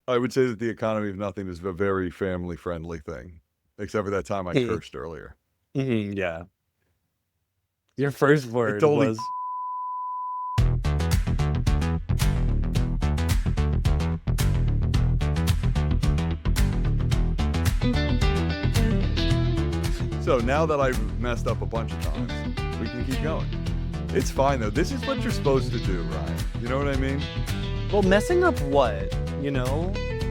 I would say that the economy of nothing is a very family-friendly thing, except for that time I Hmm. cursed earlier. Yeah. Your first It's word only was so now that I've messed up a bunch of times, we can keep going. It's fine though. This is what you're supposed to do, Ryan. You know what I mean? well, messing up what?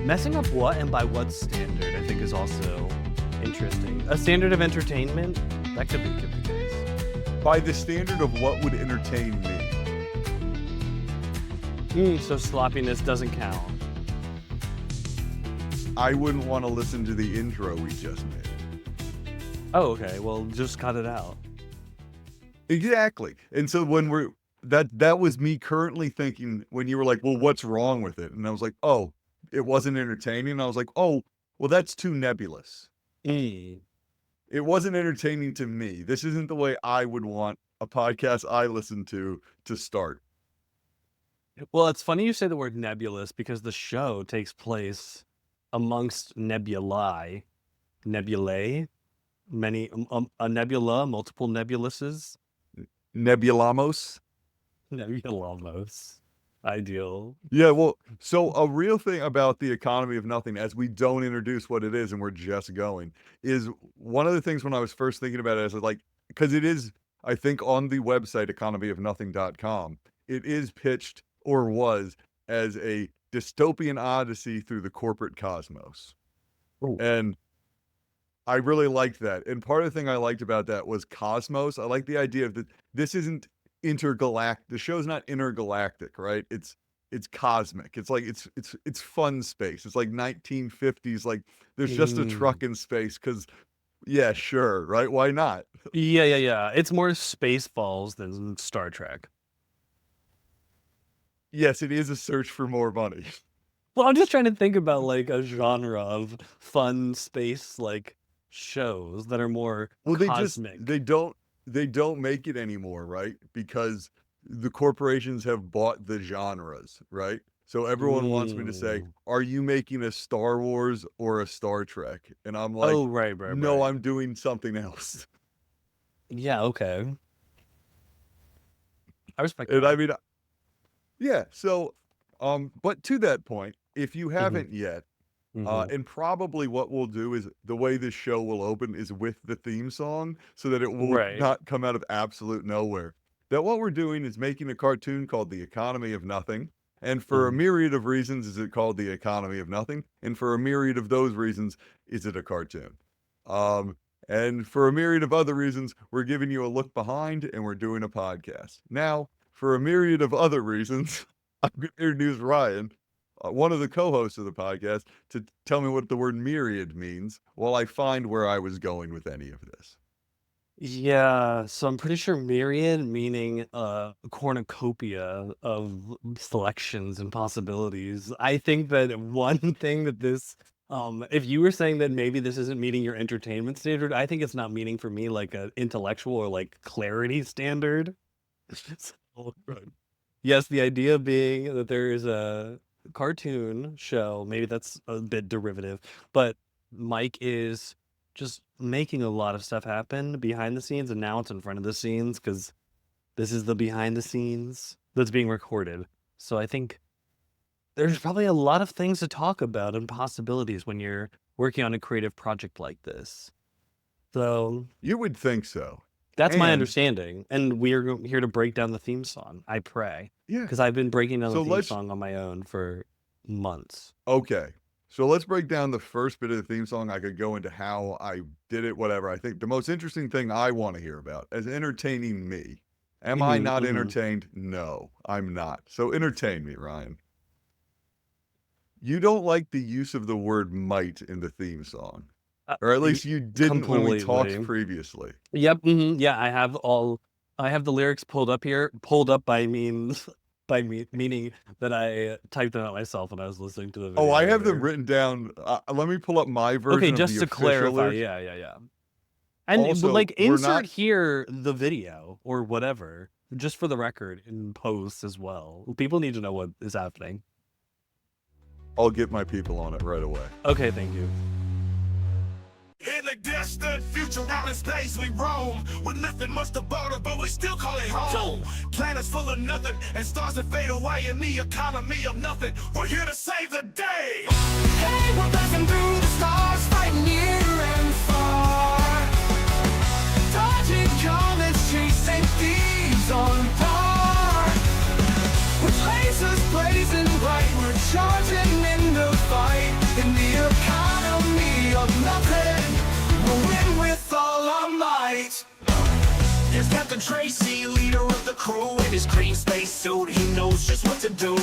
Messing up what and by what standard? I think is also interesting. A standard of entertainment that could be the case. By the standard of what would entertain me. So sloppiness doesn't count. I wouldn't want to listen to the intro we just made. Oh, okay. Well, just cut it out. Exactly. And so when that was me currently thinking when you were like, well, what's wrong with it? And I was like, oh, it wasn't entertaining. And I was like, oh, well, that's too nebulous. Mm. It wasn't entertaining to me. This isn't the way I would want a podcast I listen to start. Well, it's funny you say the word nebulous because the show takes place amongst nebulae, many a nebula, multiple nebuluses, Nebulamos. nebulamos. Ideal. Yeah, well, so a real thing about the economy of nothing, as we don't introduce what it is and we're just going, is one of the things when I was first thinking about it is like, because it is, I think on the website economyofnothing.com, it is pitched or was as a dystopian odyssey through the corporate cosmos. Ooh. And I really liked that. And part of the thing I liked about that was cosmos. I like the idea of that this isn't intergalactic. The show's not intergalactic, right? It's cosmic. It's like it's fun space. It's like 1950s. Like there's just a Mm. truck in space because yeah, sure, right? Why not? Yeah. It's more Spaceballs than Star Trek. Yes, it is a search for more money. Well, I'm just trying to think about like a genre of fun space like shows that are more Well, cosmic. they don't make it anymore, right? Because the corporations have bought the genres, right? So everyone wants me to say, Mm. "Are you making a Star Wars or a Star Trek?" And I'm like, Oh, right. "No, I'm doing something else." Yeah, okay. I respect And I that. mean, yeah, so but to that point, if you Hmm. haven't yet, Hmm. and probably what we'll do is the way this show will open is with the theme song so that it will Right. not come out of absolute nowhere. That what we're doing is making a cartoon called The Economy of Nothing. And for a Hmm. myriad of reasons, is it called The Economy of Nothing? And for a myriad of those reasons, is it a cartoon? Um, and for a myriad of other reasons, we're giving you a look behind and we're doing a podcast. Now, for a myriad of other reasons, I'm going to introduce Ryan, one of the co-hosts of the podcast, to tell me what the word myriad means while I find where I was going with any of this. Yeah, so I'm pretty sure myriad meaning a cornucopia of selections and possibilities. I think that one thing that this if you were saying that maybe this isn't meeting your entertainment standard, I think it's not meeting for me like a intellectual or like clarity standard. So, Right. yes, the idea being that there is a cartoon show, maybe that's a bit derivative, but Mike is just making a lot of stuff happen behind the scenes, and now it's in front of the scenes because this is the behind the scenes that's being recorded. So I think there's probably a lot of things to talk about and possibilities when you're working on a creative project like this. So You would think so. that's my And understanding, and we're here to break down the theme song, I pray, yeah, because I've been breaking down the so theme let's song on my own for months. okay. So let's break down the first bit of the theme song. I could go into how I did it, whatever. I think the most interesting thing I want to hear about as entertaining me. Am I Mhm, not mhm. entertained? No, I'm not. So entertain me, Ryan. You don't like the use of the word might in the theme song, or at Y least you didn't when we talked completely. previously. Yep, mhm, yeah, I have the lyrics pulled up here. Pulled up by means meaning that I typed them out myself when I was listening to the Oh, I video have them earlier. written down. Let me pull up my Okay, version of the just to official clarify, lyrics. yeah. And but, Also, like, we're insert not. here the video or whatever, just for the record in post as well. People need to know what is happening. I'll get my people on it right away. Okay, thank you. In the distant future, out in space we roam, with nothing much to border, but we still call it home. Planets full of nothing, and stars that fade away in the economy of nothing. We're here to save the day. Hey, we're passing through the stars, fighting near and far, dodging comets, chasing thieves on par. With lasers blazing bright, we're charging in the fight. In the economy of nothing, we'll win with all our might. There's Captain Tracy, leader of the crew, in his green space suit, he knows just what to do.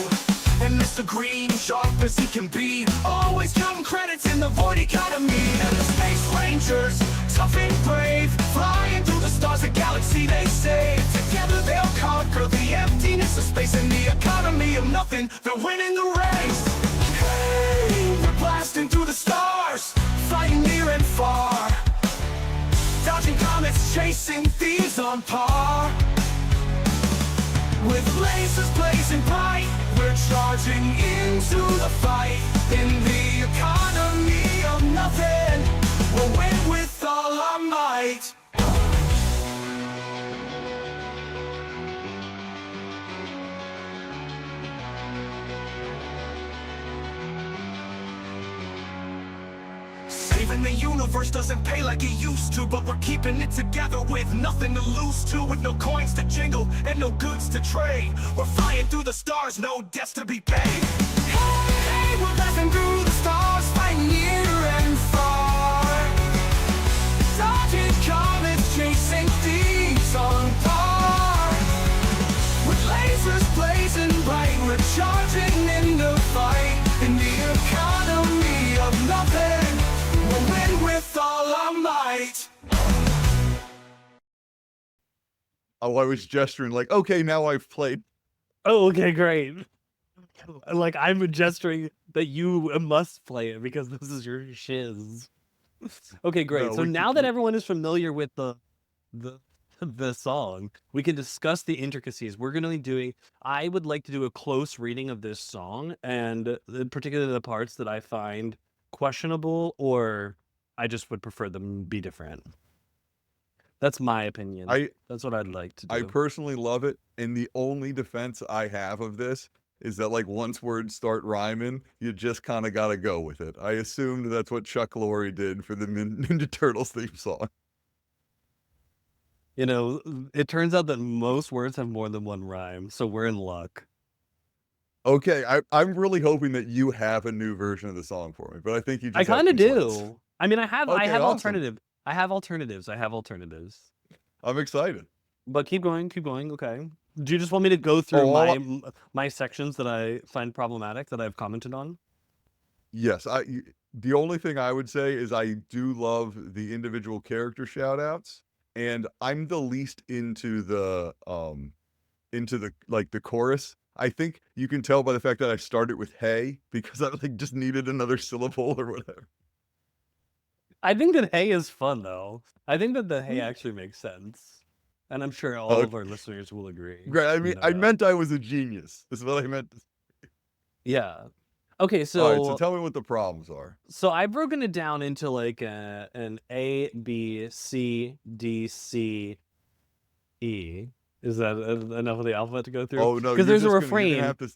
And Mr. Green, sharp as he can be, always counting credits in the void economy. And the Space Rangers, tough and brave, flying through the stars, the galaxy they save. Together they'll conquer the emptiness of space. In the economy of nothing, they're winning the race. Hey, we're blasting through the stars, fighting near and far, dodging comets, chasing thieves on par. With lasers blazing bright, we're charging into the fight. In the economy of nothing, we'll win with all our might. Saving the universe doesn't pay like it used to, but we're keeping it together with nothing to lose to, with no coins to jingle and no goods to trade. We're flying through the stars, no debts to be paid. Hey, we're passing through the stars, fighting near and far, dodging comets, chasing thieves on par. With lasers blazing bright, we're charging in the fight. In the economy of nothing, we'll win with all our might. Oh, I was gesturing like, okay, now I've played. Oh, okay, great. Like, I'm gesturing that you must play it because this is your shiz. Okay, great. No, So we now can- that everyone is familiar with the song, we can discuss the intricacies. I would like to do a close reading of this song, and particularly the parts that I find questionable, or I just would prefer them be different. That's my opinion. That's what I'd like to do. I personally love it, and the only defense I have of this is that, like, once words start rhyming, you just kind of got to go with it. I assumed that's what Chuck Lorre did for the Ninja Turtles theme song. You know, it turns out that most words have more than one rhyme, so we're in luck. Okay, I'm really hoping that you have a new version of the song for me, but I think you just I have kind of complaints. do. I mean, I have Okay, awesome. alternative. I have alternatives. I'm excited. But keep going. Okay. Do you just want me to go through Oh, my sections that I find problematic that I've commented on? Yes, the only thing I would say is I do love the individual character shout outs, and I'm the least into the like the chorus. I think you can tell by the fact that I started with hey because I like just needed another syllable or whatever. I think that hey is fun though. I think that the hey actually makes sense. And I'm sure all of our listeners will agree. Great. I mean, No I doubt. meant I was a genius. Is what I meant to say. Yeah. Okay, All right, so so tell me what the problems are. so I've broken it down into like an A, B, C, D, C, E. Is that enough of the alphabet to go through? Oh no, Because there's a you're refrain. gonna have to.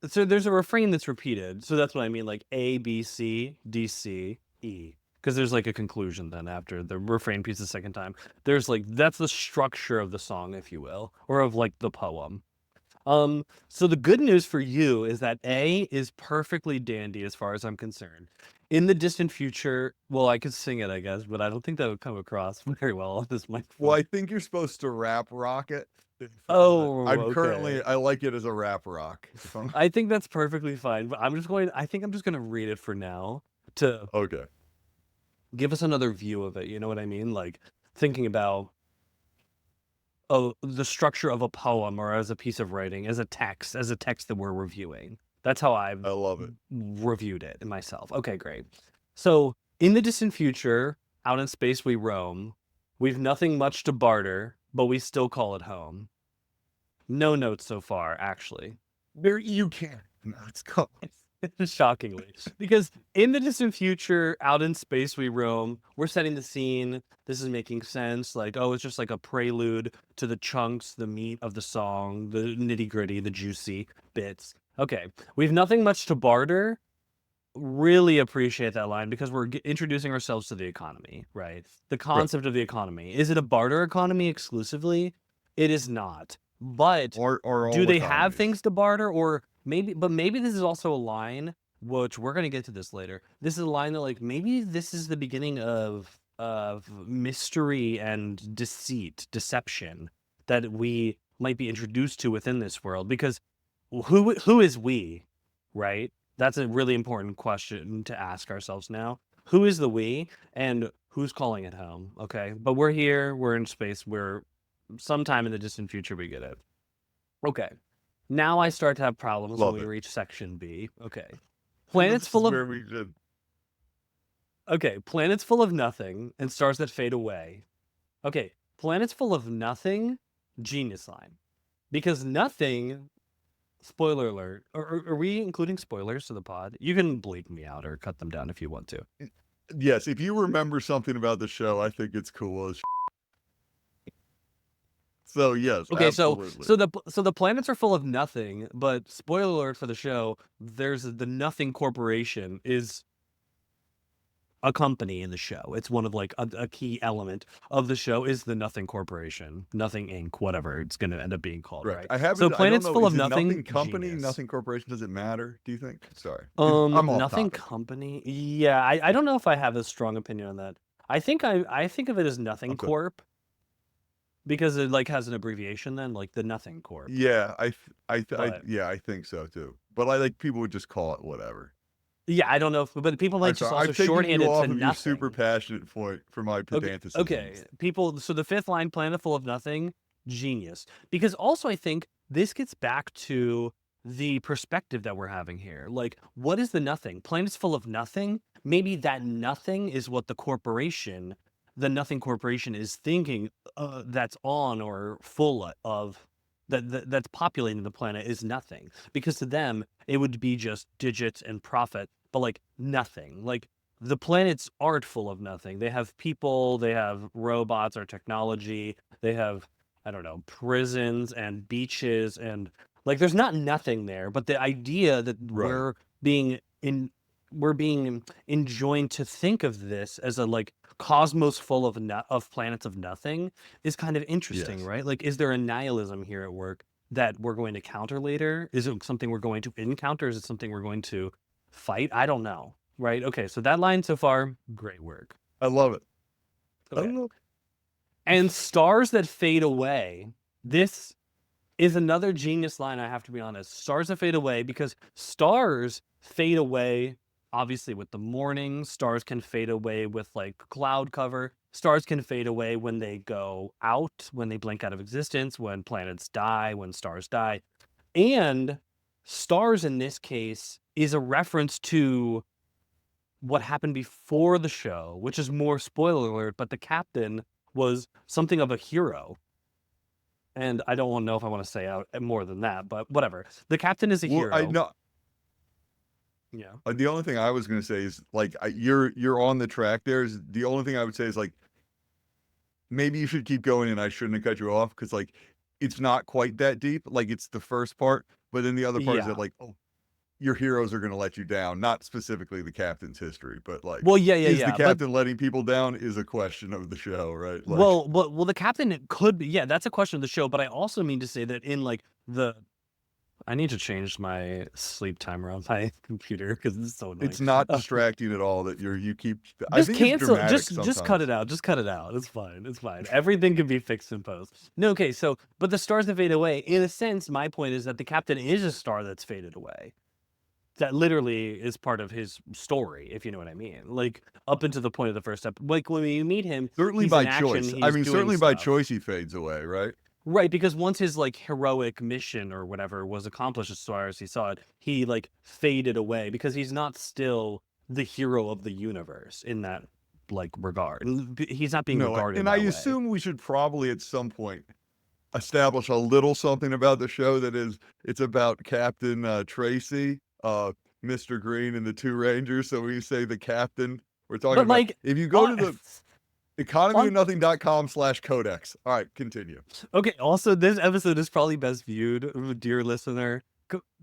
So there's a refrain that's repeated. So that's what I mean, like A, B, C, D, C, E. Because there's like a conclusion then after the refrain piece the second time. There's like, that's the structure of the song, if you will, or of like the poem. So the good news for you is that A is perfectly dandy as far as I'm concerned. In the distant future, well, I could sing it, I guess, but I don't think that would come across very well on this microphone. Well, I think you're supposed to rap rock it. Oh, I like it as a rap rock. I think that's perfectly fine, but I think I'm just going to read it for now to Okay. give us another view of it. You know what I mean? Like thinking about the structure of a poem or as a piece of writing, as a text that we're reviewing. That's how I love it. reviewed it myself. Okay, great. So in the distant future, out in space we roam. We've nothing much to barter, but we still call it home. No notes so far, actually. There you can. Let's go. Shockingly. Because in the distant future, out in space we roam, we're setting the scene. This is making sense. Like, oh, it's just like a prelude to the chunks, the meat of the song, the nitty-gritty, the juicy bits. Okay, we've nothing much to barter. Really appreciate that line because we're introducing ourselves to the economy, right? The concept of the economy. Is it a barter economy exclusively? It is not. But Or all do they have economies. things to barter? Or maybe this is also a line, which we're going to get to this later. This is a line that, like, maybe this is the beginning of mystery and deceit, deception that we might be introduced to within this world. Because who is we, right? That's a really important question to ask ourselves now. Who is the we and who's calling it home? Okay. But we're here, we're in space, we're sometime in the distant future we get it. Okay. Now I start to have problems Love when we it. reach section B. Okay. Planets This full is of where we should. Okay, planets full of nothing and stars that fade away. Okay, planets full of nothing, genius line. Because nothing, spoiler alert, are we including spoilers to the pod? You can bleep me out or cut them down if you want to. Yes, if you remember something about the show, I think it's cool as So yes, Okay, absolutely. so the planets are full of nothing, but spoiler alert for the show, there's the Nothing Corporation is a company in the show. It's one of like a key element of the show is the Nothing Corporation, Nothing Inc., whatever it's going to end up being called, right? I haven't. So I don't planets know. full Is of it nothing, company, genius. nothing corporation? Does it matter? Do you think? Sorry, I'm off Nothing topic. company. Yeah, I don't know if I have a strong opinion on that. I think of it as Nothing Okay. Corp because it like has an abbreviation then, like the Nothing Corp. Yeah, But- yeah, I think so too. But I like people would just call it whatever. Yeah, I don't know if, but people I'm might just sorry, also I'm taking shorthand you it off to of your super nothing. passionate point for my pedanticism. Okay, people. So the fifth line, planet full of nothing, genius. Because also, I think this gets back to the perspective that we're having here. Like, what is the nothing? Planets full of nothing. Maybe that nothing is what the Nothing Corporation, is thinking. That's on or full of. That's populating the planet is nothing, because to them it would be just digits and profit, but like nothing. Like the planets aren't full of nothing. They have people, they have robots or technology, they have, I don't know, prisons and beaches, and like there's not nothing there. But the idea that Right. we're being enjoined to think of this as a like cosmos full of planets of nothing is kind of interesting, Yes. right? Like, is there a nihilism here at work that we're going to counter later? Is it something we're going to encounter? Is it something we're going to fight? I don't know. Right? Okay, so that line so far, great work. I love it. Okay. I love And stars that fade away. This is another genius line, I have to be honest. Stars that fade away, because stars fade away obviously with the morning. Stars can fade away with like cloud cover. Stars can fade away when they go out, when they blink out of existence, when planets die, when stars die. And stars in this case is a reference to what happened before the show, which is more spoiler alert, but the captain was something of a hero. And I don't know if I want to say out more than that, but whatever. The captain is a Well, hero. I know. Yeah. The only thing I was gonna say is like you're on the track. There's the only thing I would say is like maybe you should keep going, and I shouldn't have cut you off because like it's not quite that deep. Like it's the first part, but then the other part is Yeah. that like your heroes are gonna let you down. Not specifically the captain's history, but like Well, yeah, is the but captain letting people down is a question of the show, right? Like, well, the captain could be. Yeah, that's a question of the show. But I also mean to say that in like I need to change my sleep timer on my computer because it's so annoying. it's not distracting at all that you keep. I Just think it's cancel. dramatic Just cut sometimes. it out. Just cut it out. It's fine. It's fine. Everything can be fixed in post. No, okay. So, but the stars that fade away. In a sense, my point is that the captain is a star that's faded away. That literally is part of his story, if you know what I mean. Like up until the point of the first step. Like when you meet him, Certainly he's by in action, choice. I he's mean, doing certainly by stuff. choice he fades away, right? Right, because once his like heroic mission or whatever was accomplished as far as he saw it, he like faded away because he's not still the hero of the universe in that like regard. He's not being No, regarded and that I way. assume we should probably at some point establish a little something about the show that is it's about Captain Tracy. Mr. Green and the two Rangers. So when you say the captain, we're talking But about like, if you go to on, the on economyofnothing.com/codex. All right, continue. okay. Also, this episode is probably best viewed, dear listener.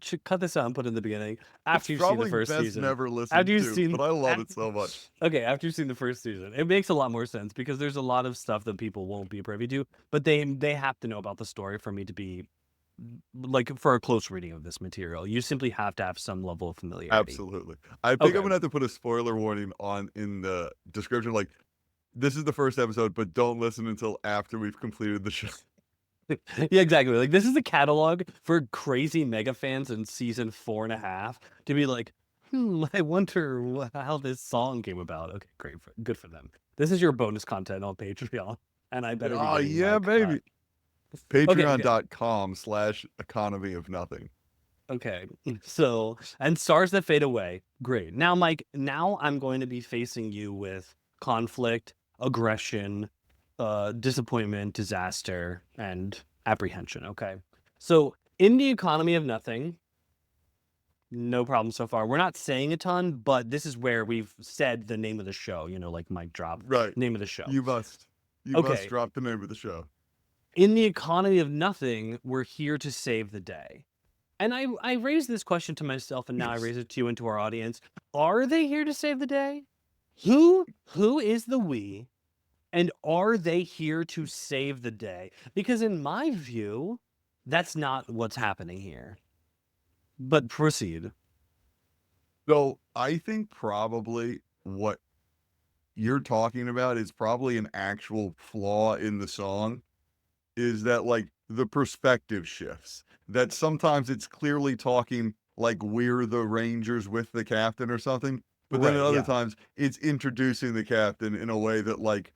Should cut this out and put it in the beginning It's after you've seen the probably first best season. never After listened you've to, seen, but I love it so much. Okay, after you've seen the first season, it makes a lot more sense because there's a lot of stuff that people won't be privy to, but they have to know about the story for me to be like for a close reading of this material. You simply have to have some level of familiarity. Absolutely. I think I'm gonna have to put a spoiler warning on in the description. Like, this is the first episode, but don't listen until after we've completed the show. Yeah, exactly. Like this is the catalog for crazy mega fans in season 4.5 to be like, I wonder how this song came about. Okay, great, good for them. This is your bonus content on Patreon, and I better be Oh getting yeah, my baby. cut. Patreon.com/economy-of-nothing. Okay, so and stars that fade away. Great. Now, Mike. Now I'm going to be facing you with conflict, aggression, disappointment, disaster, and apprehension. Okay. So in the economy of nothing, no problem so far. We're not saying a ton, but this is where we've said the name of the show, like mic drop. Right. Name of the show. You must Okay. drop the name of the show. In the economy of nothing, we're here to save the day. And I raised this question to myself, and now I raise it to you and to our audience. Are they here to save the day? Who is the we? And are they here to save the day? Because in my view, that's not what's happening here. But proceed. So I think probably what you're talking about is probably an actual flaw in the song, is that like the perspective shifts. That sometimes it's clearly talking like we're the Rangers with the captain or something, but then Right, at other yeah. times it's introducing the captain in a way that like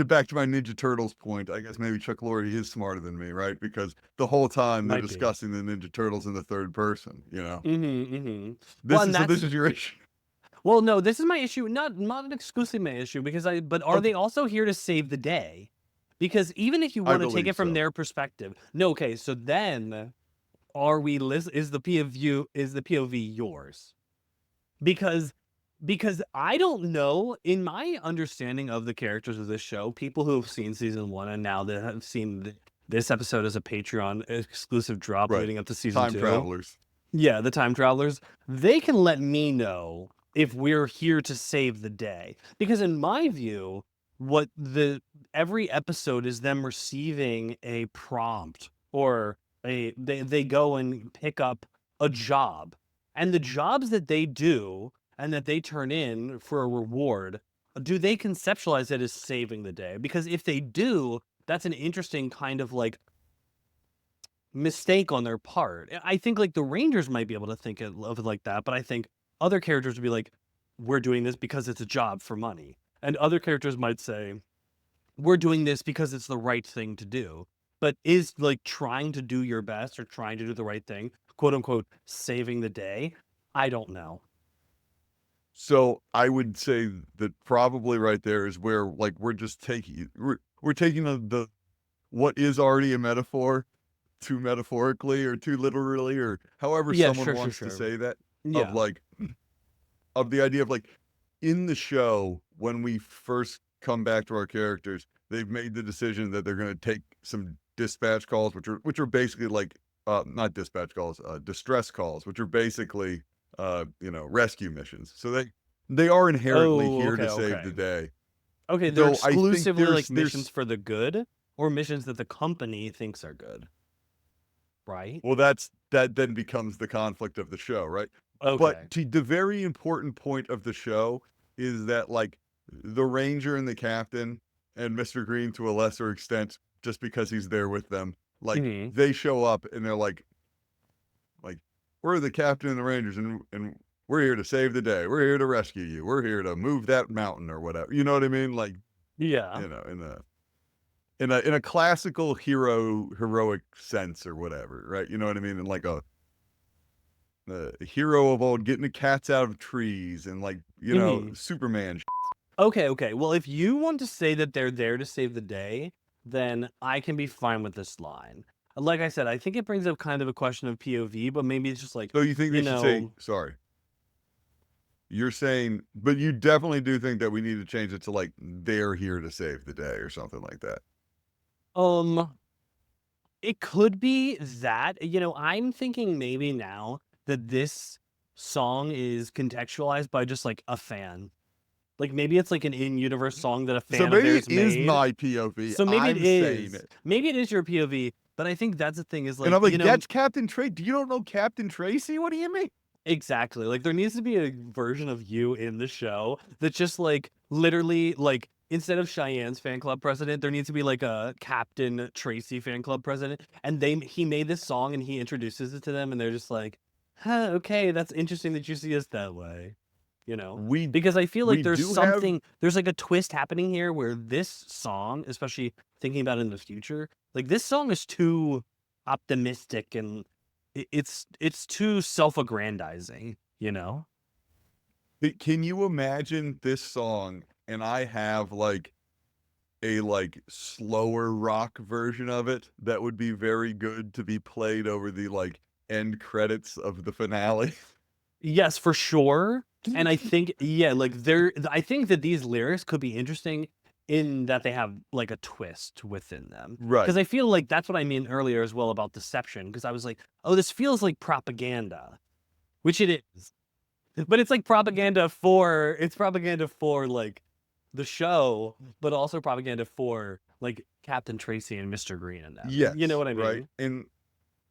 back to my Ninja Turtles point, I guess maybe Chuck Lorre is smarter than me, right? Because the whole time they're Might be. discussing the Ninja Turtles in the third person, This This and is this is your issue. Well, no, this is my issue, not exclusively my issue, because but are they also here to save the day? Because even if you I want to take believe it from so. their perspective, no, okay, so then are we is the POV yours? Because I don't know, in my understanding of the characters of this show, people who have seen season 1 and now that have seen this episode as a Patreon exclusive drop Right. leading up to season Time 2. travelers. Yeah, the time travelers, they can let me know if we're here to save the day. Because in my view, what every episode is them receiving a prompt or they go and pick up a job. And the jobs that they do and that they turn in for a reward, do they conceptualize it as saving the day? Because if they do, that's an interesting kind of like mistake on their part. I think like the Rangers might be able to think of it like that, but I think other characters would be like, we're doing this because it's a job for money. And other characters might say, we're doing this because it's the right thing to do. But is like trying to do your best or trying to do the right thing, quote unquote, saving the day? I don't know. So I would say that probably right there is where like we're taking the what is already a metaphor too metaphorically or too literally or however Yeah, someone sure. wants to say that Yeah. of like of the idea of like in the show when we first come back to our characters, they've made the decision that they're going to take some dispatch calls, which are basically like not dispatch calls, distress calls, which are basically rescue missions. So they are inherently here to save the day. Okay, they're Though I think exclusively like there's missions for the good or missions that the company thinks are good. Right? well, that then becomes the conflict of the show, right? Okay. But the very important point of the show is that like the Ranger and the Captain and Mr. Green to a lesser extent, just because he's there with them, like they show up and they're like we're the Captain and the Rangers and we're here to save the day. We're here to rescue you. We're here to move that mountain or whatever. You know what I mean? Like yeah. In a classical heroic sense or whatever, right? You know what I mean? And like a hero of old getting the cats out of trees and like, Superman. Okay. Well, if you want to say that they're there to save the day, then I can be fine with this line. like I said, I think it brings up kind of a question of POV, but maybe it's just like, So you think they you should say know, sorry? You're saying, but you definitely do think that we need to change it to like they're here to save the day or something like that. um, it could be that, I'm thinking maybe now that this song is contextualized by just like a fan. Like maybe it's like an in-universe song that a So fan of maybe theirs it is made. my POV. So maybe it I'm saying is. it. Maybe it is your POV, but I think that's the thing is And like, I'm like, that's Captain Tracy. You don't know Captain Tracy? What do you mean? exactly. Like there needs to be a version of you in the show that's just like literally like instead of Cheyenne's fan club president, there needs to be like a Captain Tracy fan club president. And he made this song and he introduces it to them and they're just like, huh, okay, that's interesting that you see us that way. We Because I feel like we do there's like a twist happening here where this song, especially thinking about it in the future, like this song is too optimistic and it's too self-aggrandizing, Can you imagine this song and I have like a like slower rock version of it that would be very good to be played over the like end credits of the finale? Yes, for sure. And I think, yeah, like I think that these lyrics could be interesting in that they have like a twist within them. Right. Because I feel like that's what I mean earlier as well about deception. Because I was like, oh, this feels like propaganda, which it is. But it's like it's propaganda for like the show, but also propaganda for like Captain Tracy and Mr. Green and them. Yes. You know what I mean? Right.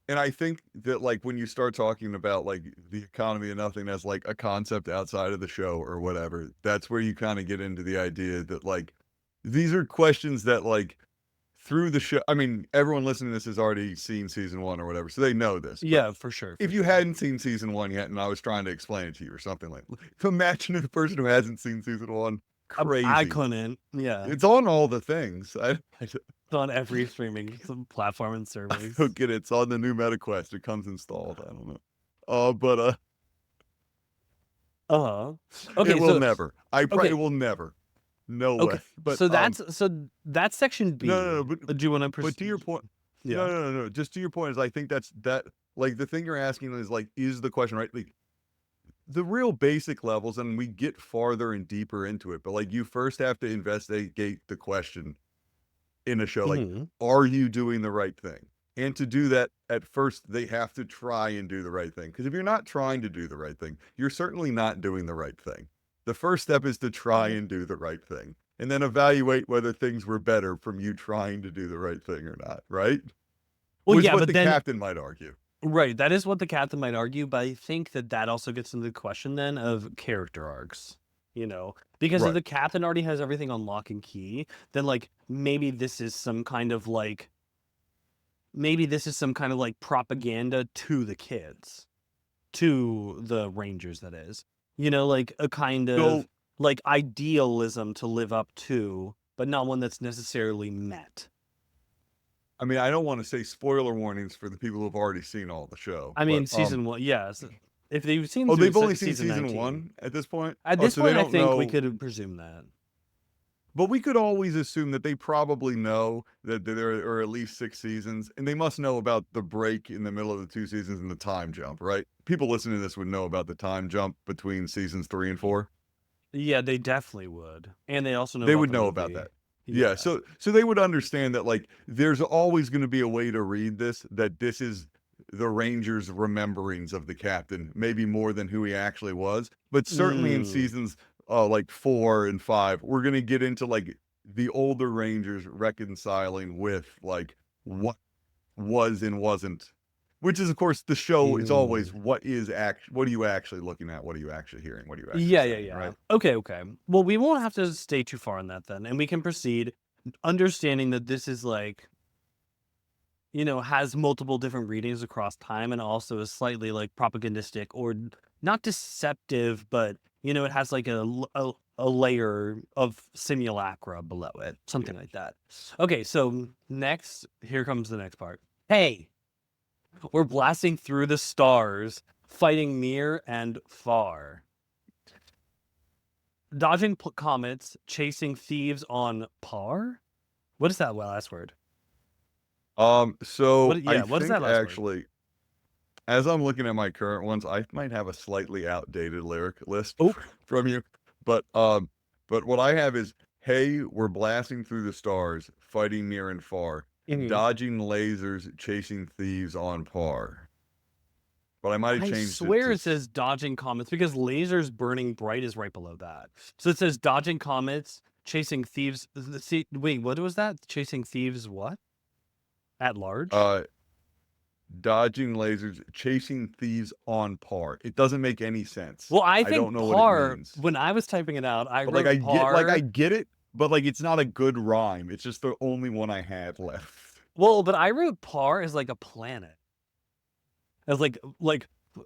And I think that like when you start talking about like the economy of nothing as like a concept outside of the show or whatever, that's where you kind of get into the idea that like these are questions that like through the show. I mean, everyone listening to this has already seen season 1 or whatever, so they know this. Yeah, for sure. If you hadn't seen season 1 yet and I was trying to explain it to you or something like imagine a person who hasn't seen season 1. Crazy. I couldn't. Yeah. It's on all the things. It's on every streaming platform and I service. don't get it. It's on the new MetaQuest. It comes installed. I don't know. But Okay, it will never. I probably will never. No okay. way. But So that's section B. no. But do you want to proceed? But to your point, Yeah. no. Just to your point is, I think that's that. Like the thing you're asking is like, is the question right? Like the real basic levels, and we get farther and deeper into it. But like, you first have to investigate the question in a show. Like, Mhm. are you doing the right thing? And to do that, at first, they have to try and do the right thing. Because if you're not trying to do the right thing, you're certainly not doing the right thing. The first step is to try and do the right thing, and then evaluate whether things were better from you trying to do the right thing or not. Right? Well, Which yeah, what but the then captain might argue. right, that is what the captain might argue, but I think that also gets into the question then of character arcs. Because if Right. the captain already has everything on lock and key, then like maybe this is some kind of like propaganda to the kids, to the Rangers, that is. Like a kind of So like idealism to live up to, but not one that's necessarily met. I mean, I don't want to say spoiler warnings for the people who've already seen all the show. I mean, but, season 1, yes. If they've seen oh, through they've only seen season season 19. 1 at this point? At Oh, this so they point, I don't think we know. could presume that. But we could always assume that they probably know that there are at least 6 seasons, and they must know about the break in the middle of the 2 seasons and the time jump, right? People listening to this would know about the time jump between seasons 3 and 4. Yeah, they definitely would. And they also know They about would the know about movie. that. Yeah, so they would understand that like there's always going to be a way to read this, that this is the Rangers' rememberings of the captain, maybe more than who he actually was. But certainly in seasons like 4 and 5, we're going to get into like the older Rangers reconciling with like what was and wasn't, which is of course the show is always what are you actually looking at, what are you actually hearing, what are you actually saying, Yeah. right? Okay. Well, we won't have to stay too far on that then, and we can proceed understanding that this is like, has multiple different readings across time, and also is slightly like propagandistic or not deceptive, but it has like a layer of simulacra below it, something like that. Okay, so here comes the next part. Hey, we're blasting through the stars, fighting near and far. Dodging comets, chasing thieves on par? What is that last word? So What I is think that last word? actually, as I'm looking at my current ones, I might have a slightly outdated lyric list Oh. from you, but what I have is, "Hey, we're blasting through the stars, fighting near and far, Mhm. dodging lasers, chasing thieves on par." But I might have I changed it swear to it says dodging comets because lasers burning bright is right below that. So it says dodging comets, chasing thieves. See, wait, what was that? Chasing thieves what? At large? dodging lasers, chasing thieves on par. It doesn't make any sense. Well, I I don't think know what it par, means. when I was typing it out, I But wrote I par. get it, but it's not a good rhyme. It's just the only one I had left. Well, but I wrote par as like a planet. As like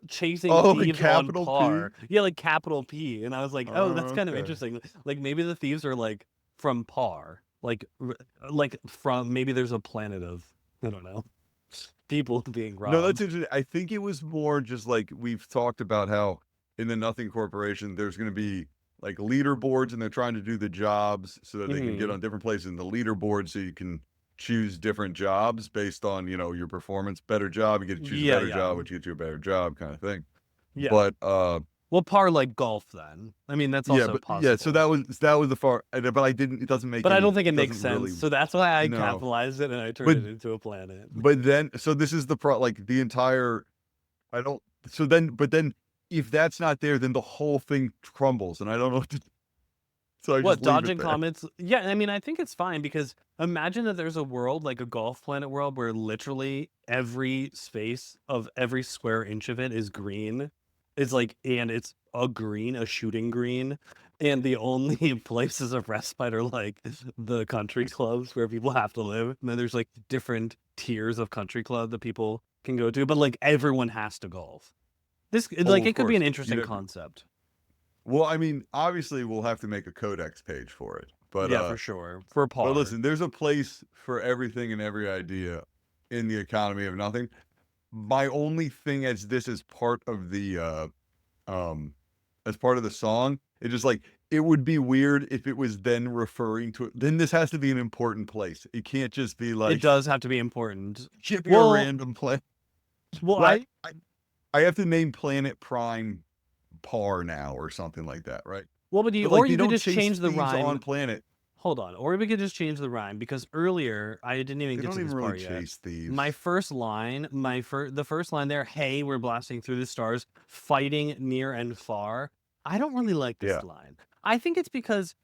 chasing Oh, like thieves on capital P? par. Yeah, like capital P. And I was like, oh, that's kind of Okay. interesting. Like maybe the thieves are like from par. Like from maybe there's a planet of, I don't know, people being No, that's robbed. interesting. I think it was more just like we've talked about how in the Nothing Corporation there's going to be like leaderboards and they're trying to do the jobs so that they can get Mhm. on different places in the leaderboard so you can choose different jobs based on, your performance. Better job, you get to choose a Yeah, better yeah. job, which gets you a better job kind of thing. Yeah. But Well, par like golf then. I mean, that's yeah, also but yeah, so possible. that was the far but I didn't it doesn't make But I don't any think it it makes doesn't sense. really So that's why I no. capitalized it and I turned But it into a planet. but then so this is the like the entire I don't. So then, but then, if that's not there, then the whole thing crumbles, and I don't know what to. So I What, just leave it dodging there. comets? Yeah, I mean, I think it's fine because imagine that there's a world like a golf planet world where literally every space of every square inch of it is green. It's like, and it's a shooting green. And the only places of respite are like the country clubs where people have to live. And then there's like different tiers of country club that people can go to, but like everyone has to golf. Oh, of It could be an course. interesting concept. Well, I mean, obviously, we'll have to make a codex page for it, Yeah, for sure. For but par. listen, there's a place for everything and every idea in the economy of nothing. My only thing as this is part of the as part of the song, it just like it would be weird if it was then referring to it. Then this has to be an important place. It can't just be It like does have to be important. should be a Well, random place. well, Like I have to name Planet Prime Par now or something like that, right? but But or they you could don't just chase change the thieves on rhyme. planet. Hold on, or we could just change the rhyme because earlier I didn't even They get don't to even this really part yet. chase thieves. My first line, the first line there, hey, we're blasting through the stars, fighting near and far. I don't really like this Yeah. line. I think it's because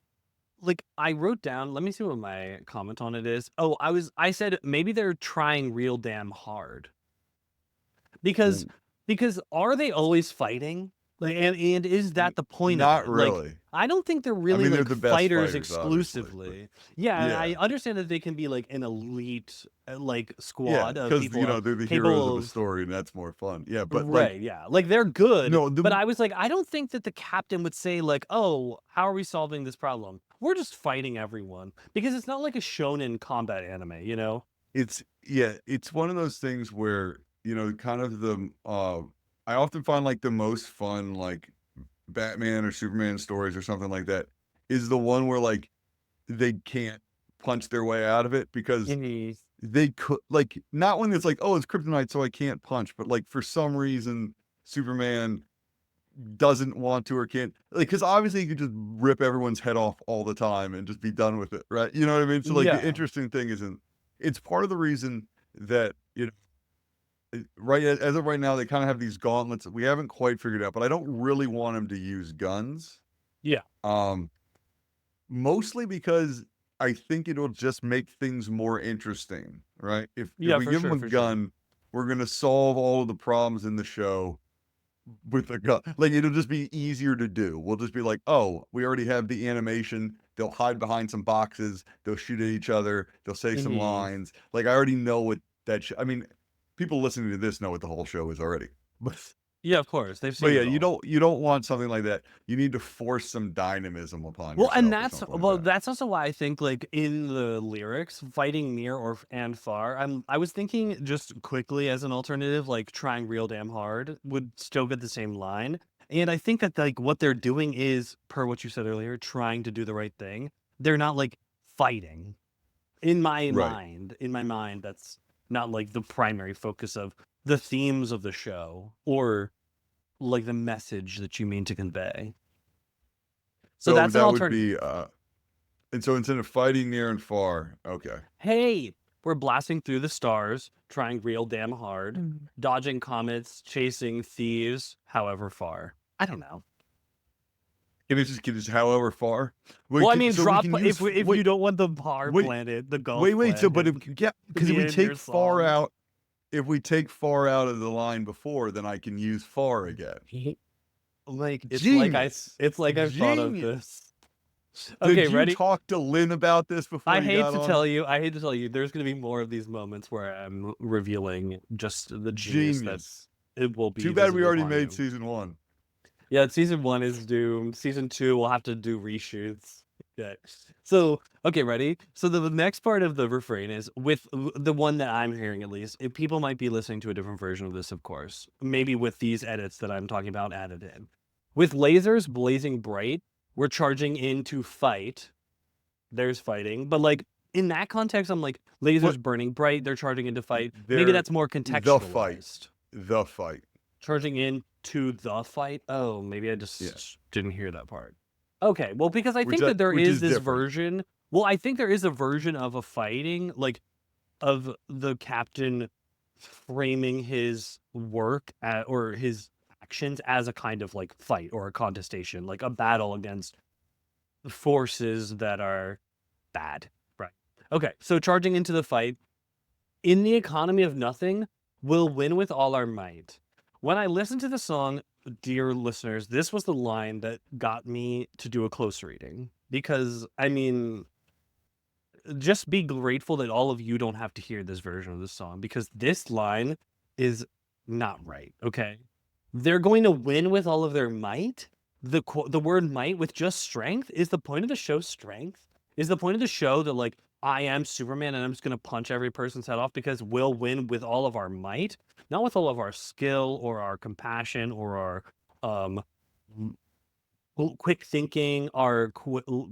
like I wrote down, let me see what my comment on it is. Oh, I said maybe they're trying real damn hard. Because Ooh, are they always fighting? Like, and is that the point of not it? Like, really. I don't think they're I really mean, they're like the best fighters fighters, obviously, but exclusively. Yeah, and I yeah, understand that they can be like an elite like yeah, squad of because people they're the heroes of capable a of story, and that's more fun. Yeah, but right, yeah. Like they're good, no, but I was like, I don't think that the captain would say like, "Oh, how are we solving this problem? We're just fighting everyone." Because it's not like a shonen combat anime, you know? it's one of those things where kind of the I often find like the most fun like Batman or Superman stories or something like that is the one where like they can't punch their way out of it because Mhm. they could like not when it's like, oh, it's kryptonite, so I can't punch, but like for some reason Superman doesn't want to or can't like because obviously you could just rip everyone's head off all the time and just be done with it, right? You know what I mean? So like the Yeah. interesting thing isn't it's part of the reason that right as of right now they kind of have these gauntlets that we haven't quite figured out, but I don't really want them to use guns. Yeah. Um Mostly because I think it'll just make things more interesting, right? If Yeah, we for give them sure, a for sure. gun, we're gonna solve all of the problems in the show with a gun. Like it'll just be easier to do. We'll just be like, oh, we already have the animation. They'll hide behind some boxes. They'll shoot at each other. They'll say some Mhm. lines. Like I already know what I mean, people listening to this know what the whole show is already. But Yeah, of course. They've but seen yeah, it all. you don't want something like that. You need to force some dynamism upon yourself or something like that. That's also why I think like in the lyrics, fighting near or and far. I was thinking just quickly as an alternative, like trying real damn hard would still get the same line. And I think that like what they're doing is, per what you said earlier, trying to do the right thing. They're not like fighting. In my Right. mind, in my mind, that's not like the primary focus of the themes of the show or like the message that you mean to convey. So that's an that would alternative. be and so instead of fighting near and far, okay. Hey, we're blasting through the stars, trying real damn hard, dodging comets, chasing thieves, however far. I don't know. Can it just however far? Wait, Well, I mean, so we drop can use, if wait, you don't want the power wait, planet, the Gulf wait. So, but planet, if yeah, because if be we in take your far song. out, if we take far out of the line before, then I can use far again. Like Genius. it's like I've thought of Genius. this. Okay, Did you ready? talk to Lynn about this before I you hate got to on? tell you, there's gonna be more of these moments where I'm revealing just the genius that Genius. it will be. Too bad we visible already upon made you. season 1. Yeah, season 1 is doomed. Season 2 we'll have to do reshoots. Okay. So, okay, ready? So the next part of the refrain is with the one that I'm hearing at least. People might be listening to a different version of this, of course. Maybe with these edits that I'm talking about added in. With lasers blazing bright, we're charging in to fight. There's fighting, but like in that context, I'm like lasers What? burning bright. They're charging in to fight. Maybe They're that's more the contextualized. The fight. Charging into the fight. Oh, maybe I just Yeah. didn't hear that part. Okay, well, because I Which think that there which is is this different. version. Well, I think there is a version of a fighting, like of the captain framing his work or his actions as a kind of like fight or a contestation, like a battle against forces that are bad. Right. Okay, so charging into the fight in the economy of nothing, we'll win with all our might. When I listened to the song, dear listeners, this was the line that got me to do a close reading. Because, I mean, just be grateful that all of you don't have to hear this version of the song, because this line is not right, okay? They're going to win with all of their might? The word might with just strength? Is the point of the show strength? Is the point of the show that, like, I am Superman and I'm just going to punch every person's head off because we'll win with all of our might? Not with all of our skill or our compassion or our quick thinking, our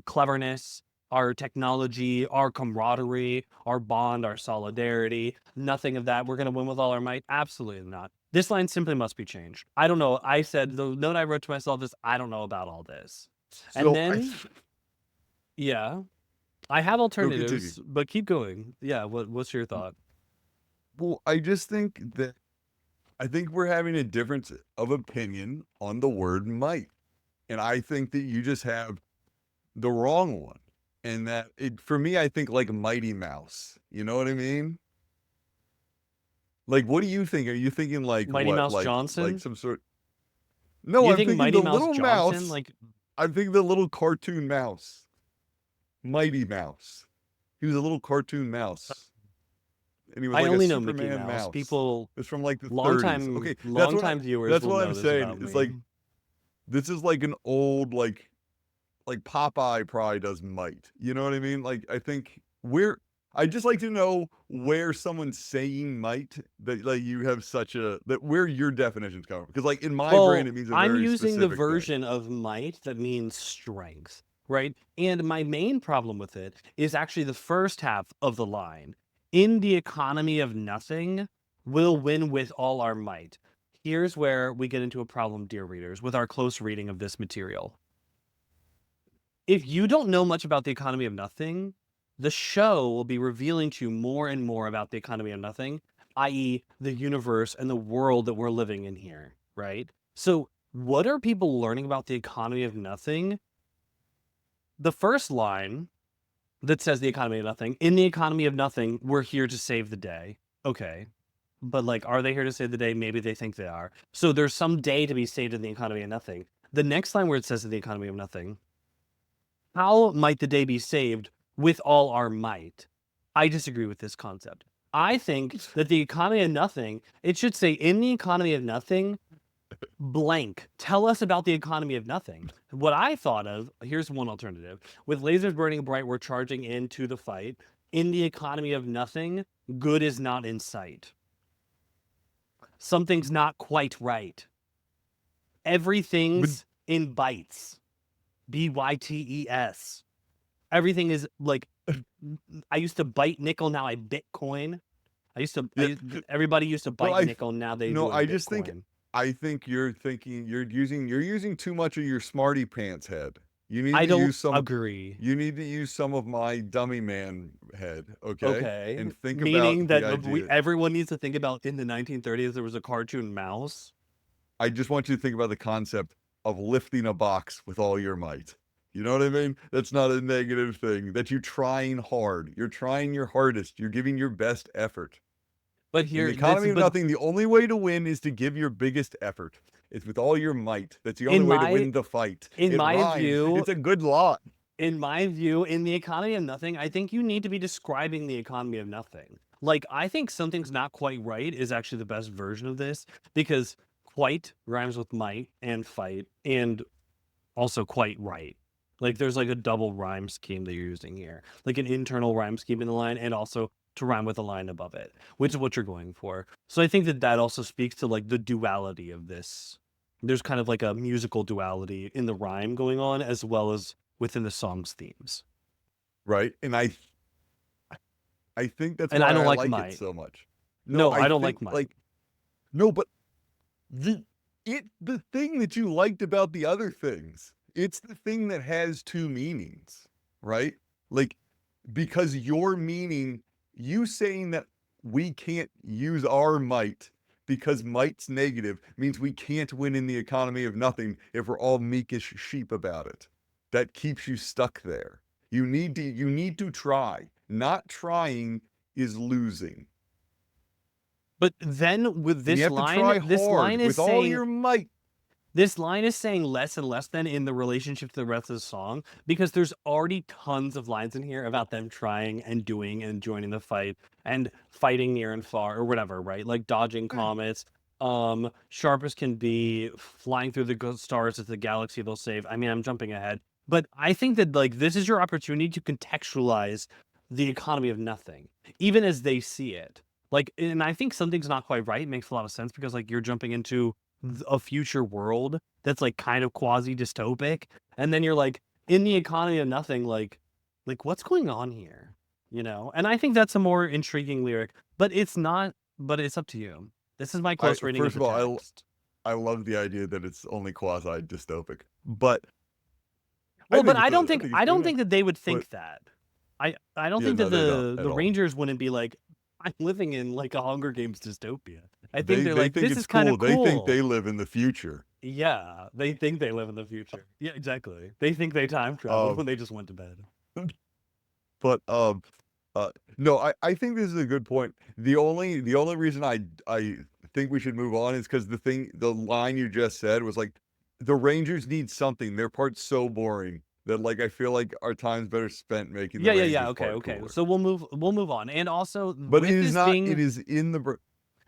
cleverness, our technology, our camaraderie, our bond, our solidarity. Nothing of that. We're going to win with all our might? Absolutely not. This line simply must be changed. I don't know. I said, the note I wrote to myself is, I don't know about all this. So And then, yeah, I have alternatives, continue. but keep going. Yeah, what's your thought? Well, I just think that we're having a difference of opinion on the word might. And I think that you just have the wrong one. And that for me, I think like Mighty Mouse. You know what I mean? Like, what do you think? Are you thinking like Mighty what? Mouse Like Johnson? some sort? No, You I'm think thinking Mighty the Mouse little Johnson? mouse. Like, I'm thinking the little cartoon mouse. Mighty Mouse. He was a little cartoon mouse. And he was I like only a know Superman Mickey Mouse. People, People, it's from like the long 30s. Okay, time viewers that's will what know I'm this saying. about It's me. like this is like an old like Popeye probably does might. You know what I mean? Like I think I just like to know where someone's saying might that like you have such a that where your definitions come from. Because like in my brain Well, it means a I'm very using the specific thing. version of might that means strength, right? And my main problem with it is actually the first half of the line. In the economy of nothing, we'll win with all our might. Here's where we get into a problem, dear readers, with our close reading of this material. If you don't know much about the economy of nothing, the show will be revealing to you more and more about the economy of nothing, i.e., the universe and the world that we're living in here, right? So, what are people learning about the economy of nothing? The first line that says the economy of nothing, in the economy of nothing, we're here to save the day. Okay. But, like, are they here to save the day? Maybe they think they are. So, there's some day to be saved in the economy of nothing. The next line where it says in the economy of nothing, how might the day be saved with all our might? I disagree with this concept. I think that the economy of nothing, it should say in the economy of nothing, blank. Tell us about the economy of nothing. What I thought of, here's one alternative. With lasers burning bright, we're charging into the fight. In the economy of nothing, good is not in sight. Something's not quite right. Everything's in bytes. BYTES. Everything is like, I used to bite nickel, now I Bitcoin. Everybody used to bite Well, nickel. Now they no, do it I in just think Bitcoin. I think you're using too much of your smarty pants head. You need I to don't use some agree. you need to use some of my dummy man head, okay? Okay, And think meaning about the that idea. everyone needs to think about in the 1930s there was a cartoon mouse. I just want you to think about the concept of lifting a box with all your might. You know what I mean? That's not a negative thing. That you're trying hard. You're trying your hardest. You're giving your best effort. But In the here, economy of nothing, the only way to win is to give your biggest effort. It's with all your might. That's the only in way to my win the fight. in It my rhymes. view, It's a good lot. in my view, in the economy of nothing, I think you need to be describing the economy of nothing. Like, I think something's not quite right is actually the best version of this because quite rhymes with might and fight and also quite right. Like, there's like a double rhyme scheme that you're using here, like an internal rhyme scheme in the line and also to rhyme with a line above it, which is what you're going for. So I think that that also speaks to like the duality of this. There's kind of like a musical duality in the rhyme going on as well as within the song's themes. Right? And I think that's And I why don't I like like might. it so much. No, I don't think, like might. no, but the thing that you liked about the other things, it's the thing that has two meanings, right? Like, because your meaning, you saying that we can't use our might because might's negative means we can't win in the economy of nothing if we're all meekish sheep about it. That keeps you stuck there. You need to try. Not trying is losing. But then with And you this have to try line, this line hard is with all saying your might. this line is saying less and less then in the relationship to the rest of the song because there's already tons of lines in here about them trying and doing and joining the fight and fighting near and far or whatever, right? Like dodging comets, sharp as can be, flying through the stars at the galaxy they'll save. I mean, I'm jumping ahead, but I think that like this is your opportunity to contextualize the economy of nothing, even as they see it. Like, and I think something's not quite right. It makes a lot of sense because like you're jumping into a future world that's like kind of quasi dystopic, and then you're like in the economy of nothing, like what's going on here, you know? And I think that's a more intriguing lyric, but it's not. But it's up to you. This is my close rating of First the of all, text. I love the idea that it's only quasi dystopic, but Well, but I I think it's I good don't enough. think that they would But think that. I don't yeah, think no, that they don't at the all. Rangers wouldn't be like, I'm living in like a Hunger Games dystopia. I think they're They like, think this it's is kind cool. of They think cool. they live in the future. Yeah, they think they live in the future. Yeah, exactly. They think they time traveled Um, when they just went to bed. but no, I think this is a good point. The only reason I think we should move on is because the line you just said was like, the Rangers need something. Their part's so boring that like I feel like our time's better spent making the Rangers Okay, part okay. cooler. So we'll move on. And also But it is not. It is in the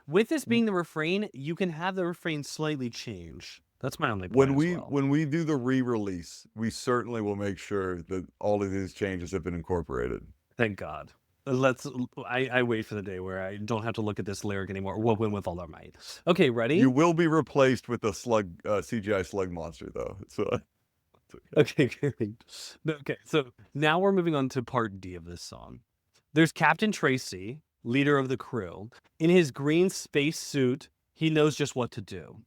with this being the refrain, you can have the refrain slightly change. That's my only point when as we well. when we do the re-release, we certainly will make sure that all of these changes have been incorporated. Thank God. I wait for the day where I don't have to look at this lyric anymore. We'll win with all our might. Okay, ready? You will be replaced with a CGI slug monster, though. So Okay, great. Okay, so now we're moving on to part D of this song. There's Captain Tracy, leader of the crew. In his green space suit, he knows just what to do.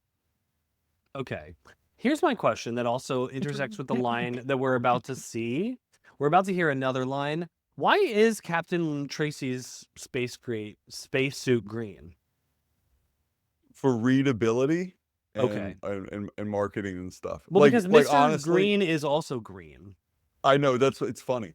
Okay, here's my question that also intersects with the line that we're about to see. We're about to hear another line. Why is Captain Tracy's space suit green? for readability Okay. and marketing and stuff. Well, like, because like Mr. honestly, Green is also green. I know it's funny.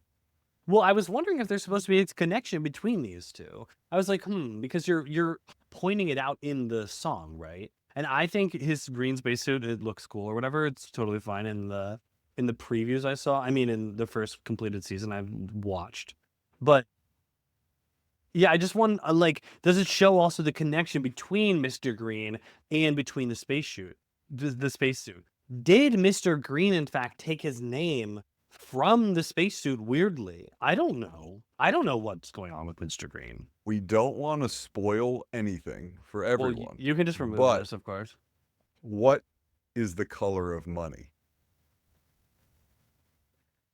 Well, I was wondering if there's supposed to be a connection between these two. I was like, because you're pointing it out in the song, right? And I think his green spacesuit, it looks cool or whatever. It's totally fine in the previews I saw. I mean, in the first completed season I've watched. But yeah, I just want like, does it show also the connection between Mr. Green and between the spacesuit, the spacesuit? Did Mr. Green in fact take his name from the spacesuit? Weirdly, I don't know. I don't know what's going on with Mr. Green. We don't want to spoil anything for Well, everyone. you can just remove but this, of course. what is the color of money?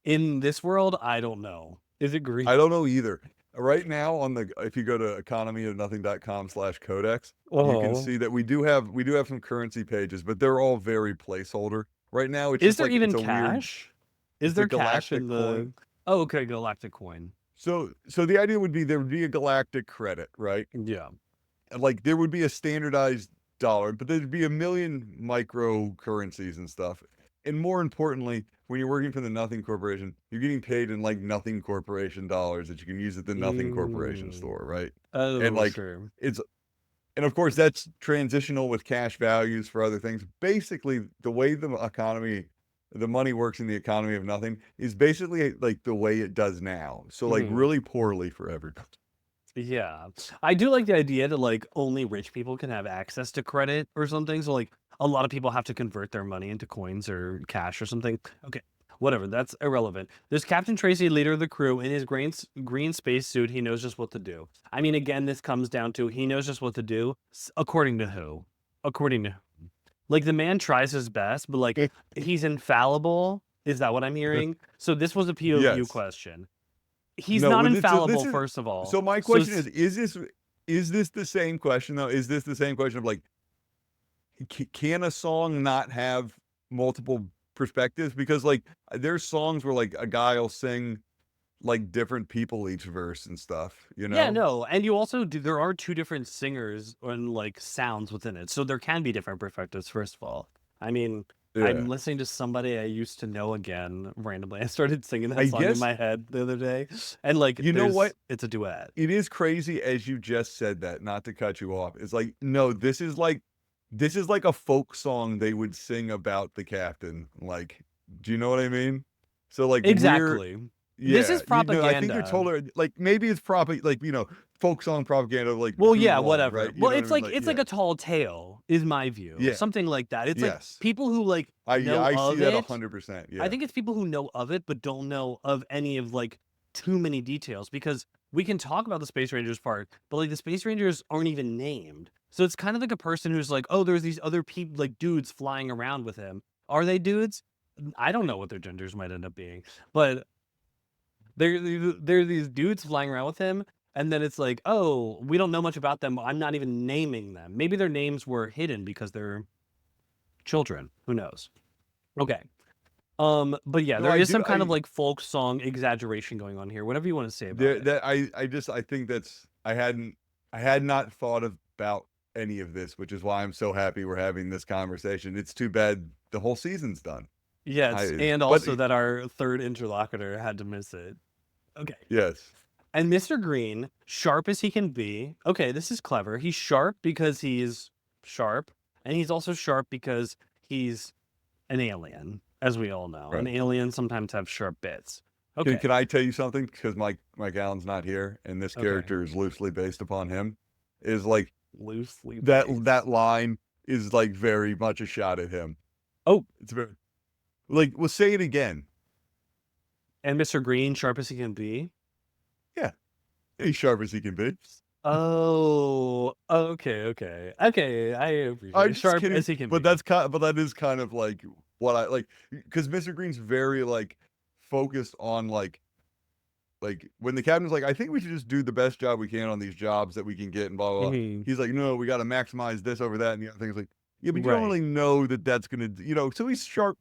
In this world, I don't know. Is it green? I don't know either. Right now on the if you go to economyofnothing.com/codex, you can Oh, see that we do have some currency pages, but they're all very placeholder. Right now, it's is just there like it's even a weird cash? Is it's a there cash in galactic the? coin. Oh, okay, galactic coin. So the idea would be there would be a galactic credit, right? Yeah. And like there would be a standardized dollar, but there'd be a million micro currencies and stuff. And more importantly, when you're working for the Nothing Corporation, you're getting paid in like Nothing Corporation dollars that you can use at the Nothing Corporation Mm. store, right? And Oh, like sure. it's and of course that's transitional with cash values for other things. Basically, the way the money works in the economy of nothing is basically like the way it does now. So like Mhm. really poorly for everybody. Yeah. I do like the idea that like only rich people can have access to credit or something. So like a lot of people have to convert their money into coins or cash or something. Okay. Whatever, that's irrelevant. There's Captain Tracy, leader of the crew, in his green space suit. He knows just what to do. I mean, again, this comes down to he knows just what to do, according to who? According to like the man tries his best, but like he's infallible. Is that what I'm hearing? So this was a POV Yes. question. He's No, not well, this infallible, is first of all. so my So question is this the same question though? Is this the same question of like can a song not have multiple perspectives? Because like there's songs where like a guy will sing like different people each verse and stuff, you yeah, know? no, and you also do. There are two different singers and like sounds within it, so there can be different perspectives. First of all, I mean, I'm Yeah. listening to somebody I used to know again randomly. I started singing that I song in guess my head the other day, and like, you know what? it's a duet. It is crazy as you just said that, not to cut you off. It's like, no, this is like a folk song they would sing about the captain. Like, do you know what I mean? So like we're Exactly. This yeah, is you know, I think you're propaganda. totally like maybe it's probably like, you know, folk song propaganda like Well, who yeah, won, whatever. right? You Well, know what I mean? Like, it's like yeah. a tall tale, is my view. Yeah. Something like that. It's like Yes. people who like Yeah, know I see of that it. 100%. I Yeah. think it's people who know of it but don't know of any of like too many details because we can talk about the Space Rangers part, but like the Space Rangers aren't even named. So it's kind of like a person who's like, oh, there's these other people like dudes flying around with him. Are they dudes? I don't know what their genders might end up being, but they're these dudes flying around with him, and then it's like, oh, we don't know much about them. I'm not even naming them. Maybe their names were hidden because they're children. Who knows? Okay. But yeah, No, there I is do some kind of like folk song exaggeration going on here. Whatever you want to say about there it. that I just I think that's I had not thought about any of this, which is why I'm so happy we're having this conversation. It's too bad the whole season's done. Yes, I and but also that our third interlocutor had to miss it. Okay. yes. And Mr. Green, sharp as he can be. Okay, this is clever. He's sharp because he's sharp, and he's also sharp because he's an alien, as we all know. And Right. aliens sometimes have sharp bits. Okay. Can I tell you something? Because Mike Allen's not here, and this Okay. character is loosely based upon him. Is like Loosely that based. line is like very much a shot at him. Oh, It's very like we'll say it again. and Mr. Green, sharp as he can be. Yeah, he's sharp as he can be. Oh, okay. Okay, I appreciate I'm it. just Sharp kidding, as he can but be. but that is kind of like what I like because Mr. Green's very like focused on like when the captain's like, I think we should just do the best job we can on these jobs that we can get and blah blah. Blah. Mhm. He's like, no, we got to maximize this over that and the other things. Like, yeah, but you don't Right. really know that that's gonna, you know. So he's sharp.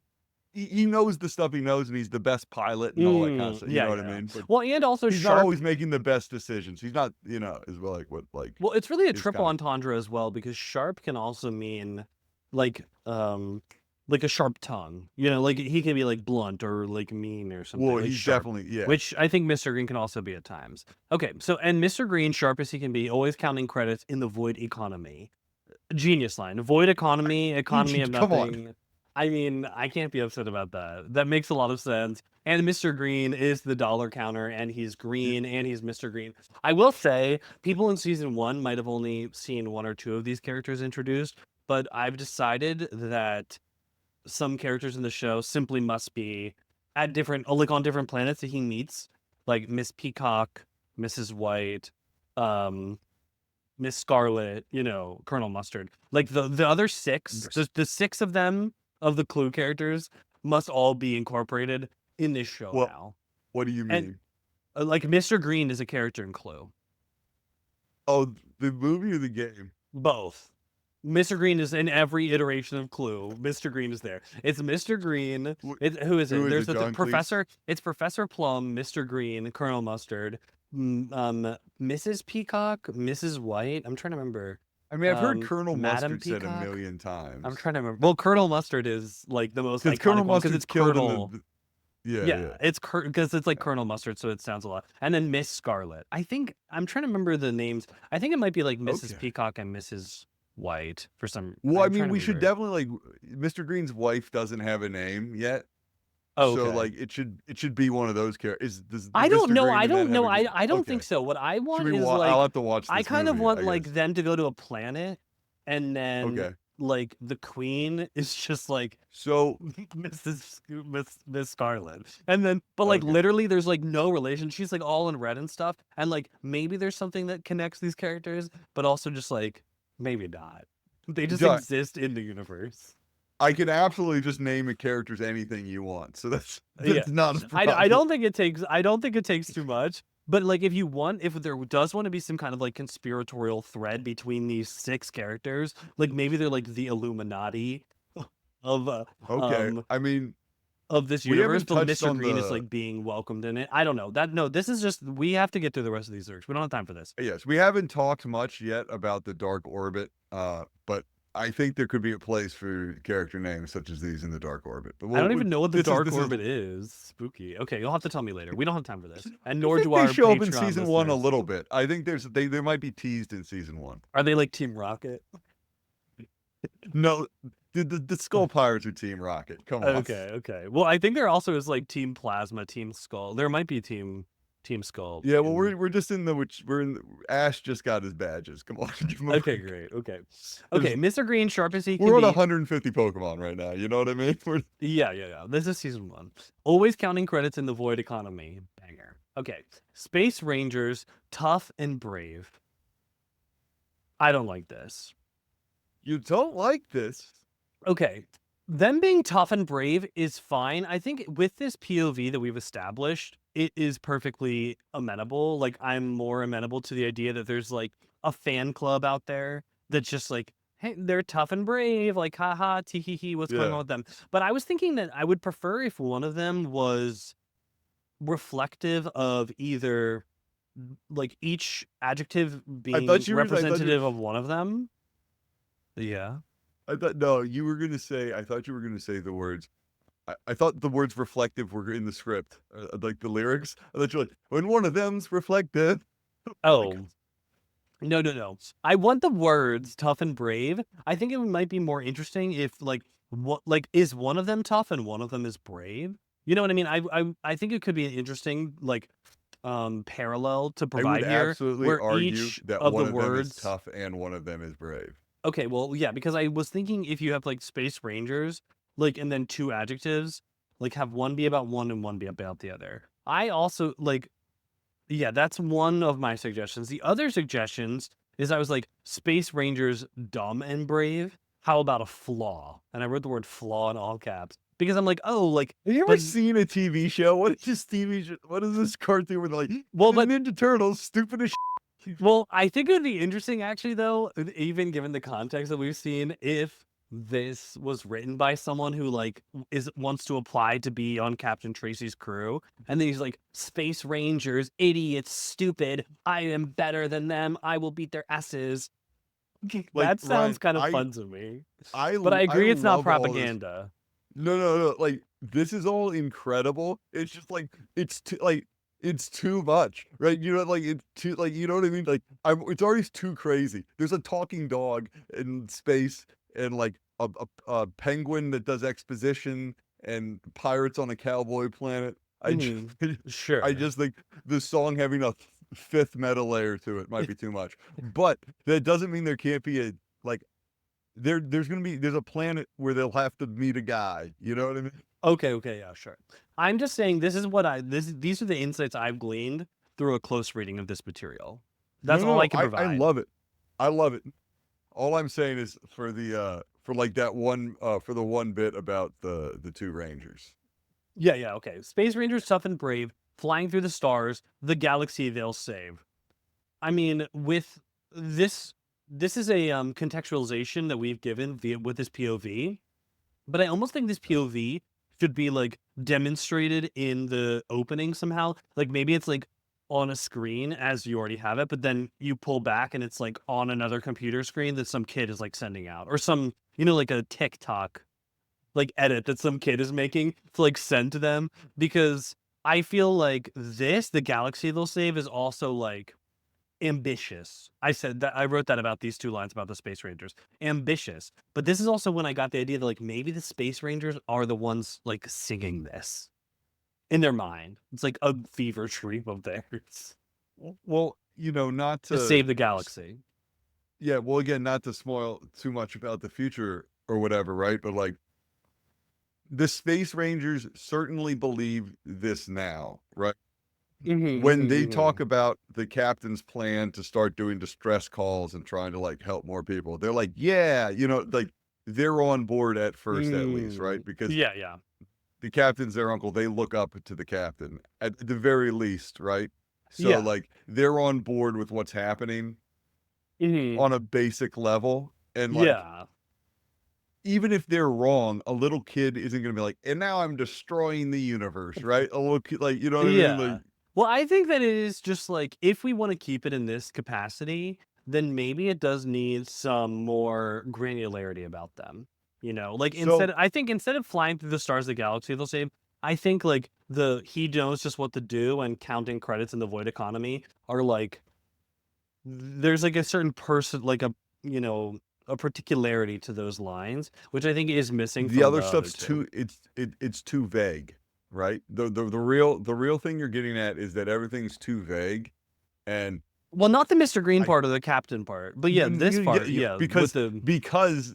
He knows the stuff he knows, and he's the best pilot and all that kind of stuff. You Yeah, know what I yeah. mean? But Well, and also he's not sharp. always making the best decisions. He's not, you know, is well, like what like Well, it's really a is triple kind of entendre as well because sharp can also mean like like a sharp tongue. You know, like he can be like blunt or like mean or something. well, Like he's sharp. definitely yeah. Which I think Mr. Green can also be at times. Okay, so and Mr. Green, sharp as he can be, always counting credits in the void economy. Genius line. Void economy, economy of Come on. nothing. I mean, I can't be upset about that. That makes a lot of sense. And Mr. Green is the dollar counter, and he's green, and he's Mr. Green. I will say, people in season 1 might have only seen 1 or 2 of these characters introduced, but I've decided that some characters in the show simply must be at different, like on different planets that he meets, like Miss Peacock, Mrs. White, um, Miss Scarlet, you know, Colonel Mustard. Like the other 6, the 6 of them of the Clue characters must all be incorporated in this show Well, now. what do you And mean? Like Mr. Green is a character in Clue. Oh, the movie or the game? Both. Mr. Green is in every iteration of Clue. Mr. Green is there. It's Mr. Green. Who is Who it? is There's it, the John Cleese? Professor. It's Professor Plum, Mr. Green, Colonel Mustard, Mrs. Peacock, Mrs. White. I'm trying to remember. I mean, I've heard Colonel Madam Mustard said a Peacock? million times. I'm trying to remember. Well, Colonel Mustard is like the most Because iconic Colonel one because Mustard's it's killed Colonel. in the... Yeah, it's because it's like Colonel Mustard, so it sounds a lot. And then Miss Scarlet. I think I'm trying to remember the names. I think it might be like Mrs. Okay. Peacock and Mrs. White for some. Well, I I'm trying mean, to we should remember. definitely like Mr. Green's wife doesn't have a name yet. Oh, So okay. like it should be one of those characters. Does I don't Mr. know. Green I and that don't know. have a- I don't Okay. think so. What I Should want we is I'll like have to watch this I kind of movie, want I like guess. them to go to a planet, and then Okay. like the queen is just like So Miss Scarlet, and then but like Okay. literally there's like no relation. She's like all in red and stuff, and like maybe there's something that connects these characters, but also just like maybe not. They just Duh. exist in the universe. I can absolutely just name a characters anything you want. So that's Yeah. not a problem. I don't think it takes too much. But like if there does want to be some kind of like conspiratorial thread between these 6 characters, like maybe they're like the Illuminati of Okay. I mean, of this we universe, haven't but touched Mr. on Green is the- like being welcomed in it. I don't know. This is just we have to get through the rest of these lyrics. We don't have time for this. yes, we haven't talked much yet about the Dark Orbit. But I think there could be a place for character names such as these in the Dark Orbit. But I don't even know what the this is- Dark this is- Orbit is. Spooky. Okay, you'll have to tell me later. We don't have time for this. And I nor think do they our show up in Patreon season 1 a listeners. little bit. I think they might be teased in season 1. Are they like Team Rocket? No, the Skull Pirates are Team Rocket. Come on. Okay. Well, I think there also is like Team Plasma, Team Skull. There might be Team Skull. Yeah, well, in- we're just in the Ash just got his badges. Come on. give him a Okay, break. great. Okay, Mr. Green, sharp as he can We're on be. 150 Pokemon right now. You know what I mean? Yeah. This is season 1. Always counting credits in the void economy. Banger. Okay. Space Rangers, tough and brave. I don't like this. You don't like this? Okay. Them being tough and brave is fine. I think with this POV that we've established, it is perfectly amenable. Like, I'm more amenable to the idea that there's like a fan club out there that's just like, hey, they're tough and brave. Like, haha, tee hee hee, what's going Yeah. on with them? But I was thinking that I would prefer if one of them was reflective of either like each adjective being thought you were- representative of one of them. Yeah. I thought no, you were gonna say. I thought you were gonna say the words. I thought the words reflective were in the script, like the lyrics. I thought you were like, when one of them's reflective. Oh. No. I want the words tough and brave. I think it might be more interesting if is one of them tough and one of them is brave? You know what I mean? I think it could be an interesting parallel to I provide would here absolutely where argue each that of one the of them is words tough and one of them is brave. Okay, well, yeah, because I was thinking if you have like Space Rangers, like, and then 2 adjectives, like have one be about one and one be about the other. I also yeah, that's one of my suggestions. The other suggestions is I was like, Space Rangers dumb and brave. How about a flaw? And I wrote the word flaw in all caps because I'm like, oh, like, Have you ever but- seen a TV show? What is this TV show? What is this cartoon where they're like, well, the but Ninja Turtles, stupid as well, I think it would be interesting actually, though, even given the context that we've seen, if this was written by someone who like wants to apply to be on Captain Tracy's crew, and then he's like, Space Rangers, idiots, stupid. I am better than them. I will beat their asses. Like, That sounds Ryan, kind of I- fun to me. I But I agree, it's not love all this- propaganda. No. Like this is all incredible. It's just like it's too much, right? You know, like it's too like you know what I mean. Like it's already too crazy. There's a talking dog in space and like a penguin that does exposition and pirates on a cowboy planet. I Sure. just think the song having a 5th meta layer to it might be too much. But that doesn't mean there can't be a like there's a planet where they'll have to meet a guy. You know what I mean? Okay, yeah, sure. I'm just saying these are the insights I've gleaned through a close reading of this material. That's No, all I can provide. I love it. I love it. All I'm saying is for the for like that one for the one bit about the 2 Rangers. Yeah, okay. Space Rangers, tough and brave. flying through the stars, the galaxy they'll save. I mean, with this is a contextualization that we've given with this POV, but I almost think this POV should be like demonstrated in the opening somehow. Like maybe it's like on a screen as you already have it, but then you pull back and it's like on another computer screen that some kid is like sending out, or some, like a TikTok like edit that some kid is making to like send to them, because I feel like the galaxy they'll save is also like ambitious. I wrote that about these two lines about the Space Rangers. Ambitious. But this is also when I got the idea that like maybe the Space Rangers are the ones like singing this in their mind. It's like a fever dream of theirs Well, not to save the galaxy. Yeah, well, again, not to spoil too much about the future or whatever, right? But like, the Space Rangers certainly believe this now, right? When they talk about the captain's plan to start doing distress calls and trying to like help more people, they're like, yeah, like they're on board at first, at least, right? Because yeah. the captain's their uncle. They look up to the captain at the very least, right? So Yeah. like they're on board with what's happening on a basic level. And like, Yeah. even if they're wrong, a little kid isn't going to be like, and now I'm destroying the universe, right? A little kid, like, you know what I mean? Like, well, I think that it is just like, if we want to keep it in this capacity, then maybe it does need some more granularity about them. Like I think instead of flying through the stars of the galaxy, they'll say, I think like he knows just what to do, and counting credits in the void economy are like, there's like a certain person, like a particularity to those lines, which I think is missing. The other stuff's too, it's too vague, right? The real thing you're getting at is that everything's too vague, and well, not the Mr. Green part or the captain part, but yeah, this part, because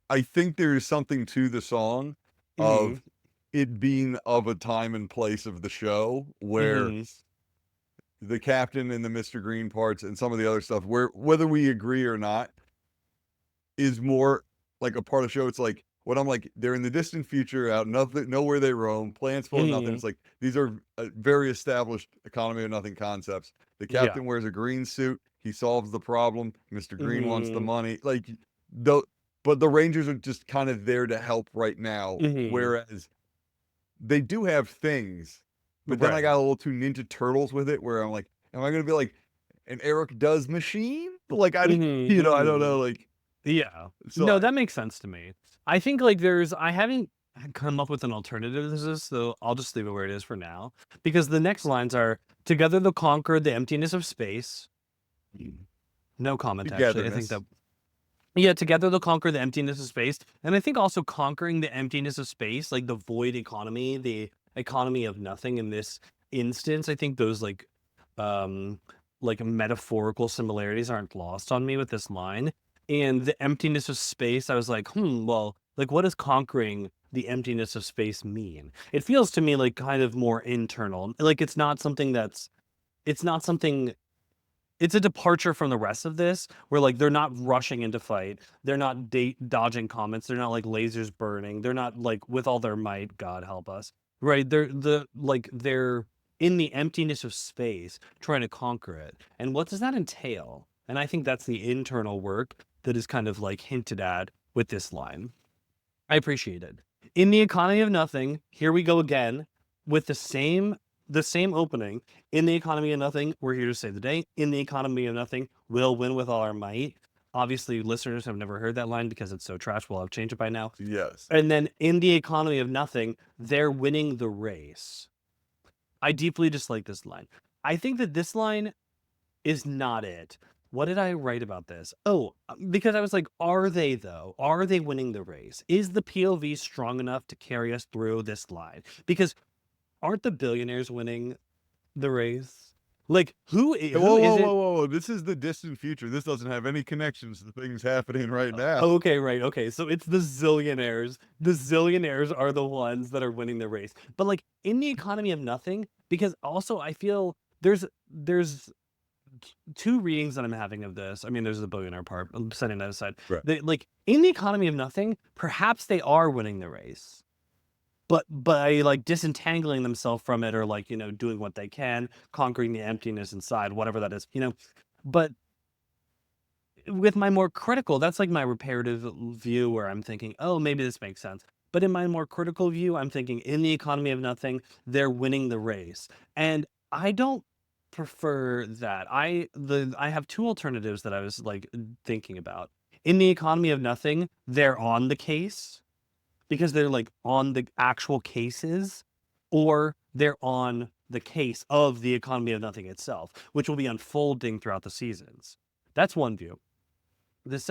I think there's something to the song of it being of a time and place of the show where the captain and the Mr. Green parts and some of the other stuff, where whether we agree or not, is more like a part of the show. It's like, what I'm like, they're in the distant future, out nowhere they roam, plans full of nothing. It's like, these are very established economy of nothing concepts. The captain wears a green suit. He solves the problem. Mr. Green wants the money. Like, but the Rangers are just kind of there to help right now. Whereas they do have things, but then I got a little too Ninja Turtles with it, where I'm like, am I going to be like an Eric Does machine? Like, I don't know. Like, yeah. So no, that makes sense to me. I think like I haven't come up with an alternative to this, so I'll just leave it where it is for now. Because the next lines are, together they'll conquer the emptiness of space. No comment, actually. I think that, together they'll conquer the emptiness of space. And I think also conquering the emptiness of space, like the void economy, the economy of nothing in this instance, I think those like metaphorical similarities aren't lost on me with this line. And the emptiness of space, I was like, well, like, what does conquering the emptiness of space mean? It feels to me like kind of more internal. Like, it's a departure from the rest of this, where like they're not rushing into fight. They're not dodging comments. They're not like lasers burning. They're not like with all their might, God help us. Right. They're in the emptiness of space trying to conquer it. And what does that entail? And I think that's the internal work that is kind of like hinted at with this line. I appreciate it. In the economy of nothing, here we go again with the same opening. In the economy of nothing, we're here to save the day. In the economy of nothing, we'll win with all our might. Obviously, listeners have never heard that line because it's so trash. Well, I've changed it by now. Yes. And then in the economy of nothing, they're winning the race. I deeply dislike this line. I think that this line is not it. What did I write about this? Oh, because I was like, are they though? Are they winning the race? Is the POV strong enough to carry us through this line? Because aren't the billionaires winning the race? Like, who is Whoa. This is the distant future. This doesn't have any connections to things happening right now. Okay, right. Okay, so it's the zillionaires. The zillionaires are the ones that are winning the race. But like in the economy of nothing, because also I feel there's two readings that I'm having of this. I mean, there's the billionaire part. I'm setting that aside. Right. Like in the economy of nothing, perhaps they are winning the race. but by like disentangling themselves from it, or like, doing what they can, conquering the emptiness inside, whatever that is, but with my more critical, that's like my reparative view where I'm thinking, oh, maybe this makes sense. But in my more critical view, I'm thinking in the economy of nothing, they're winning the race. And I don't prefer that. I have two alternatives that I was like thinking about. In the economy of nothing, they're on the case because they're like on the actual cases, or they're on the case of the economy of nothing itself, which will be unfolding throughout the seasons. That's one view.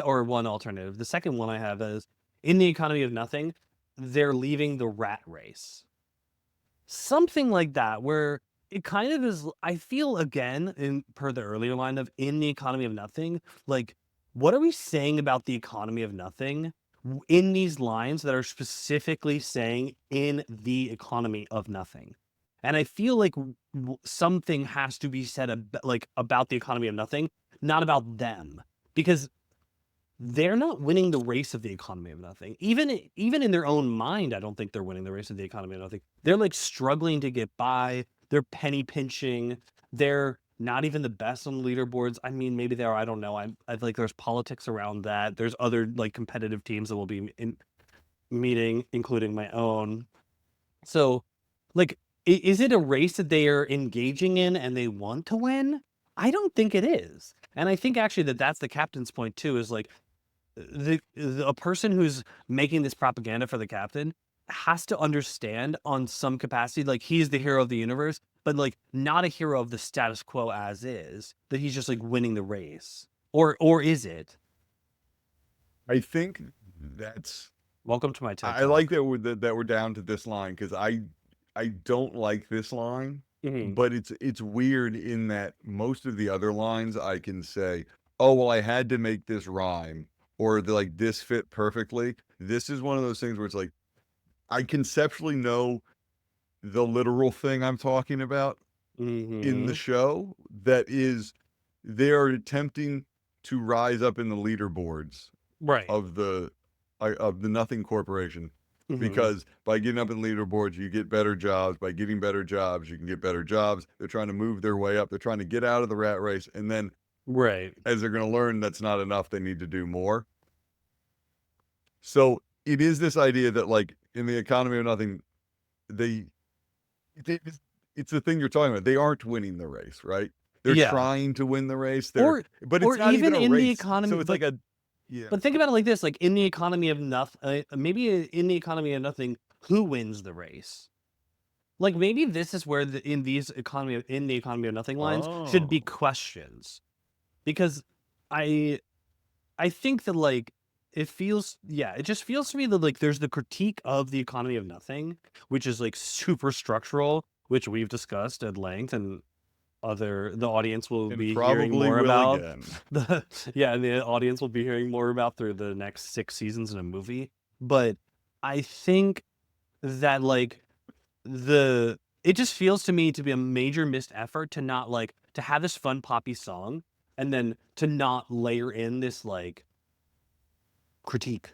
Or one alternative. The second one I have is in the economy of nothing, they're leaving the rat race. Something like that, where it kind of is, I feel again, per the earlier line of in the economy of nothing, like, what are we saying about the economy of nothing in these lines that are specifically saying in the economy of nothing? And I feel like something has to be said about the economy of nothing, not about them, because they're not winning the race of the economy of nothing. Even in their own mind, I don't think they're winning the race of the economy of nothing. They're like struggling to get by. They're penny pinching. They're not even the best on leaderboards. I mean, maybe they are. I don't know. I like there's politics around that. There's other like competitive teams that will be in meeting, including my own. So, like, is it a race that they are engaging in and they want to win? I don't think it is. And I think actually that's the captain's point too, is like, a person who's making this propaganda for the captain has to understand on some capacity, like, he's the hero of the universe, but like not a hero of the status quo as is, that he's just like winning the race. Or is it? I think that's. Welcome to my TED I like Talk. that we're down to this line, because I don't like this line, Mhm. but it's weird in that most of the other lines I can say, oh well, I had to make this rhyme, or like this fit perfectly. This is one of those things where it's like I conceptually know the literal thing I'm talking about in the Mhm. show, that is they are attempting to rise up in the leaderboards Right. of the Nothing Corporation, Mhm. because by getting up in leaderboards, you get better jobs. By getting better jobs, you can get better jobs. They're trying to move their way up. They're trying to get out of the rat race, and then Right. as they're going to learn that's not enough, they need to do more. So it is this idea that, like, in the economy of nothing, they, it's it's the thing you're talking about. They aren't winning the race, right? They're Yeah. trying to win the race. Or But it's or not even even a in the race. economy, So it's like a, yeah. but think about it like this, like in the economy of nothing, maybe in the economy of nothing, who wins the race? Like, maybe this is where in the economy of nothing lines should be Oh, questions, because I I think that like it just feels to me that like there's the critique of the economy of nothing, which is like super structural, which we've discussed at length, and the audience will and be hearing probably more will about again. and the audience will be hearing more about through the next 6 seasons in a movie. But I think that like it just feels to me to be a major missed effort to not like to have this fun poppy song and then to not layer in this like critique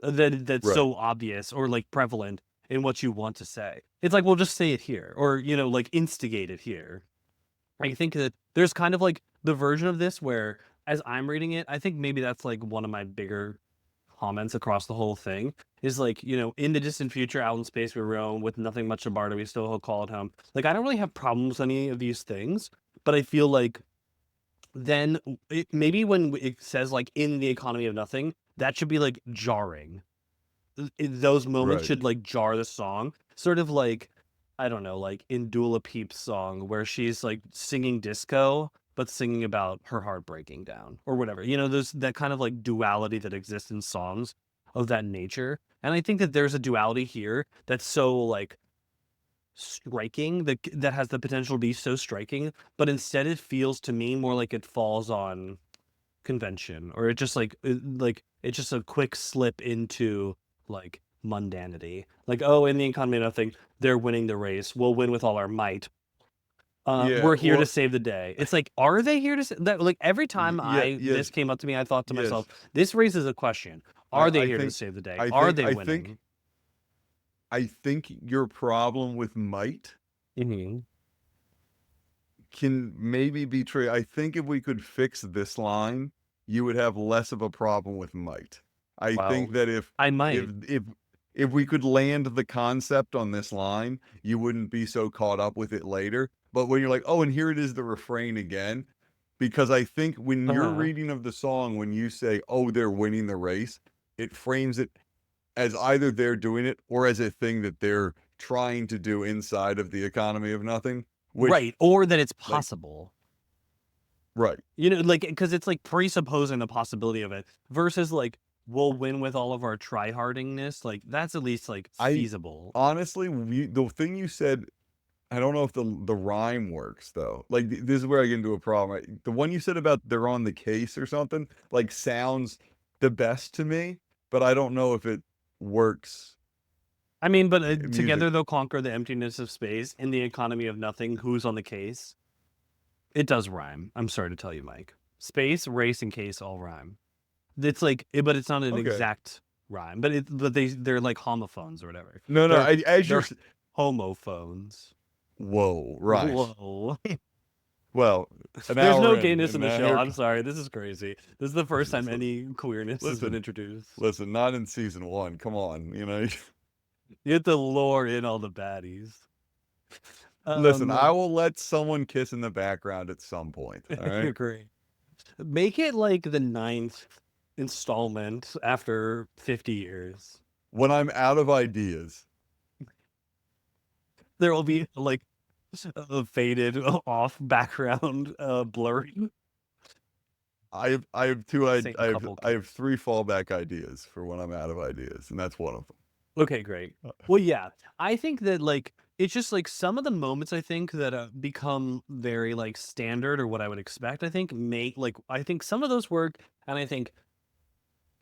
that's Right. so obvious or like prevalent in what you want to say. It's like, well, just say it here, or like instigate it here. I think that there's kind of like the version of this where, as I'm reading it, I think maybe that's like one of my bigger comments across the whole thing is like, in the distant future, out in space we roam with nothing much to barter, we still call it home. Like, I don't really have problems with any of these things, but I feel like then maybe when it says like in the economy of nothing, that should be like jarring. Those moments Right. should like jar the song, sort of like, I don't know, like in Dula Peep's song where she's like singing disco but singing about her heart breaking down or whatever. There's that kind of like duality that exists in songs of that nature, and I think that there's a duality here that's so like striking, that has the potential to be so striking, but instead it feels to me more like it falls on convention, or it just like it's just a quick slip into like mundanity. Like, oh, in the economy of nothing, they're winning the race. We'll win with all our might. Yeah. We're here to Well, save the day. It's like, are they here to that? Like every time yeah. this Yes. came up to me, I thought to Yes. myself, this raises a question: Are they I here to think save the day? I Are think they I think winning? I think your problem with might Mm-hmm. can maybe be true. I think if we could fix this line, you would have less of a problem with might. I think Well, that I if might. if we could land the concept on this line, you wouldn't be so caught up with it later. But when you're like, oh, and here it is, the refrain again, because I think when you're Uh-huh. reading of the song, when you say, oh, they're winning the race, it frames it as either they're doing it or as a thing that they're trying to do inside of the economy of nothing, which, Right. Or that it's like, possible. right. You know, like, because it's like presupposing the possibility of it versus like we'll win with all of our tryhardingness. Like that's at least like I feasible. honestly, the thing you said, I don't know if the rhyme works though. Like this is where I get into a problem. Right? The one you said about they're on the case or something, like sounds the best to me, but I don't know if it works I mean, but music. together they'll conquer the emptiness of space in the economy of nothing. Who's on the case? It does rhyme. I'm sorry to tell you, Mike. Space, race, and case all rhyme. It's like, but it's not an Okay. exact rhyme. But they're like homophones or whatever. No, no. As you're They're homophones. whoa, right. Whoa. Well, an There's hour no in, gayness in and the now show. here. I'm sorry. This is crazy. This is the first time any queerness has been Listen, introduced. listen. Not in season one. Come on, you know. You have to lure in all the baddies. Listen, I will let someone kiss in the background at some point. All right. Great. Make it like the 9th installment after 50 years. When I'm out of ideas, There will be like a faded off background blurring. I have two Same I couple have three fallback ideas for when I'm out of ideas, and that's one of them. Okay, great. Well, yeah, I think that like it's just like some of the moments I think that become very like standard or what I would expect. I think I think some of those work, and I think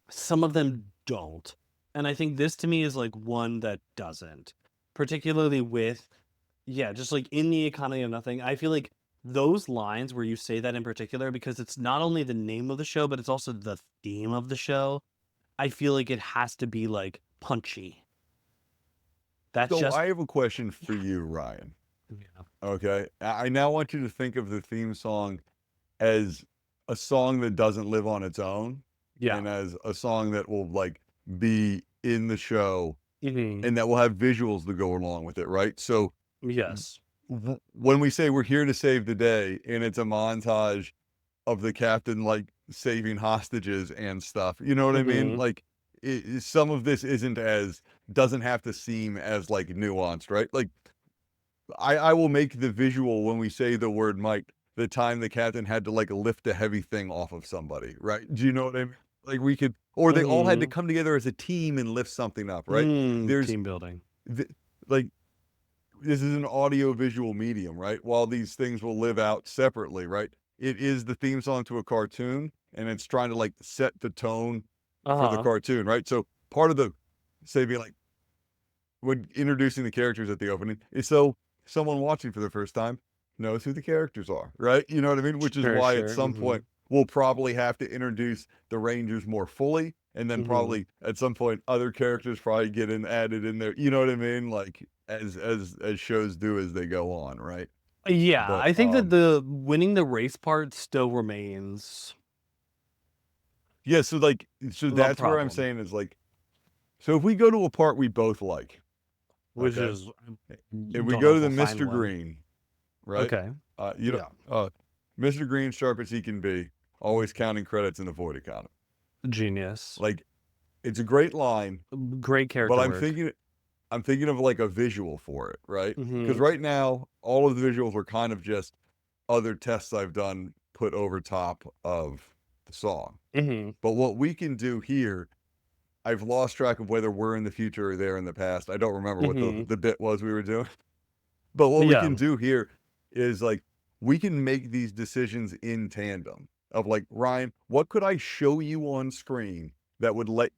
some of them don't. And I think this to me is like one that doesn't, particularly with just like in the economy of nothing. I feel like those lines where you say that in particular, because it's not only the name of the show, but it's also the theme of the show. I feel like it has to be like punchy. That's So just I have a question for you, Ryan. yeah. Okay, I now want you to think of the theme song as a song that doesn't live on its own, Yeah. and as a song that will like be in the show, Mhm. and that will have visuals that go along with it, right? So Yes. when we say we're here to save the day, and it's a montage of the captain like saving hostages and stuff, you know what I mean? Mhm. Like some of this doesn't have to seem as like nuanced, right? Like I will make the visual when we say the word might, the time the captain had to like lift a heavy thing off of somebody, right? Do you know what I mean? Like we could, or they all had to Mhm. come together as a team and lift something up, right? There's Team building. like this is an audio visual medium, right? While these things will live out separately, right? It is the theme song to a cartoon, and it's trying to like set the tone for the Uh-huh. cartoon, right? So part of the say being like when introducing the characters at the opening is so someone watching for the first time knows who the characters are, right? You know what I mean? Which is Sure, why at sure. some point we'll probably have to introduce the Rangers more fully, and then Mhm. probably at some point other characters probably get added in there. You know what I mean? Like as shows do as they go on, right? Yeah, But I think that the winning the race part still remains yeah, so like so the that's where I'm problem, saying is like so if we go to a part we both like, which okay, is if we don't know go to if the we'll find Mr. one. Green, right? Okay. You know, Yeah. Mr. Green, sharp as he can be, always counting credits in the void economy. Genius. Like, it's a great line, Great but character work. I'm thinking of like a visual for it, right? Because Mhm. right now, all of the visuals are kind of just other tests I've done put over top of the song. Mhm. But what we can do here, I've lost track of whether we're in the future or they're in the past. I don't remember what Mhm. the bit was we were doing. But what we Yeah. can do here is like we can make these decisions in tandem of like, Ryan, what could I show you on screen that would let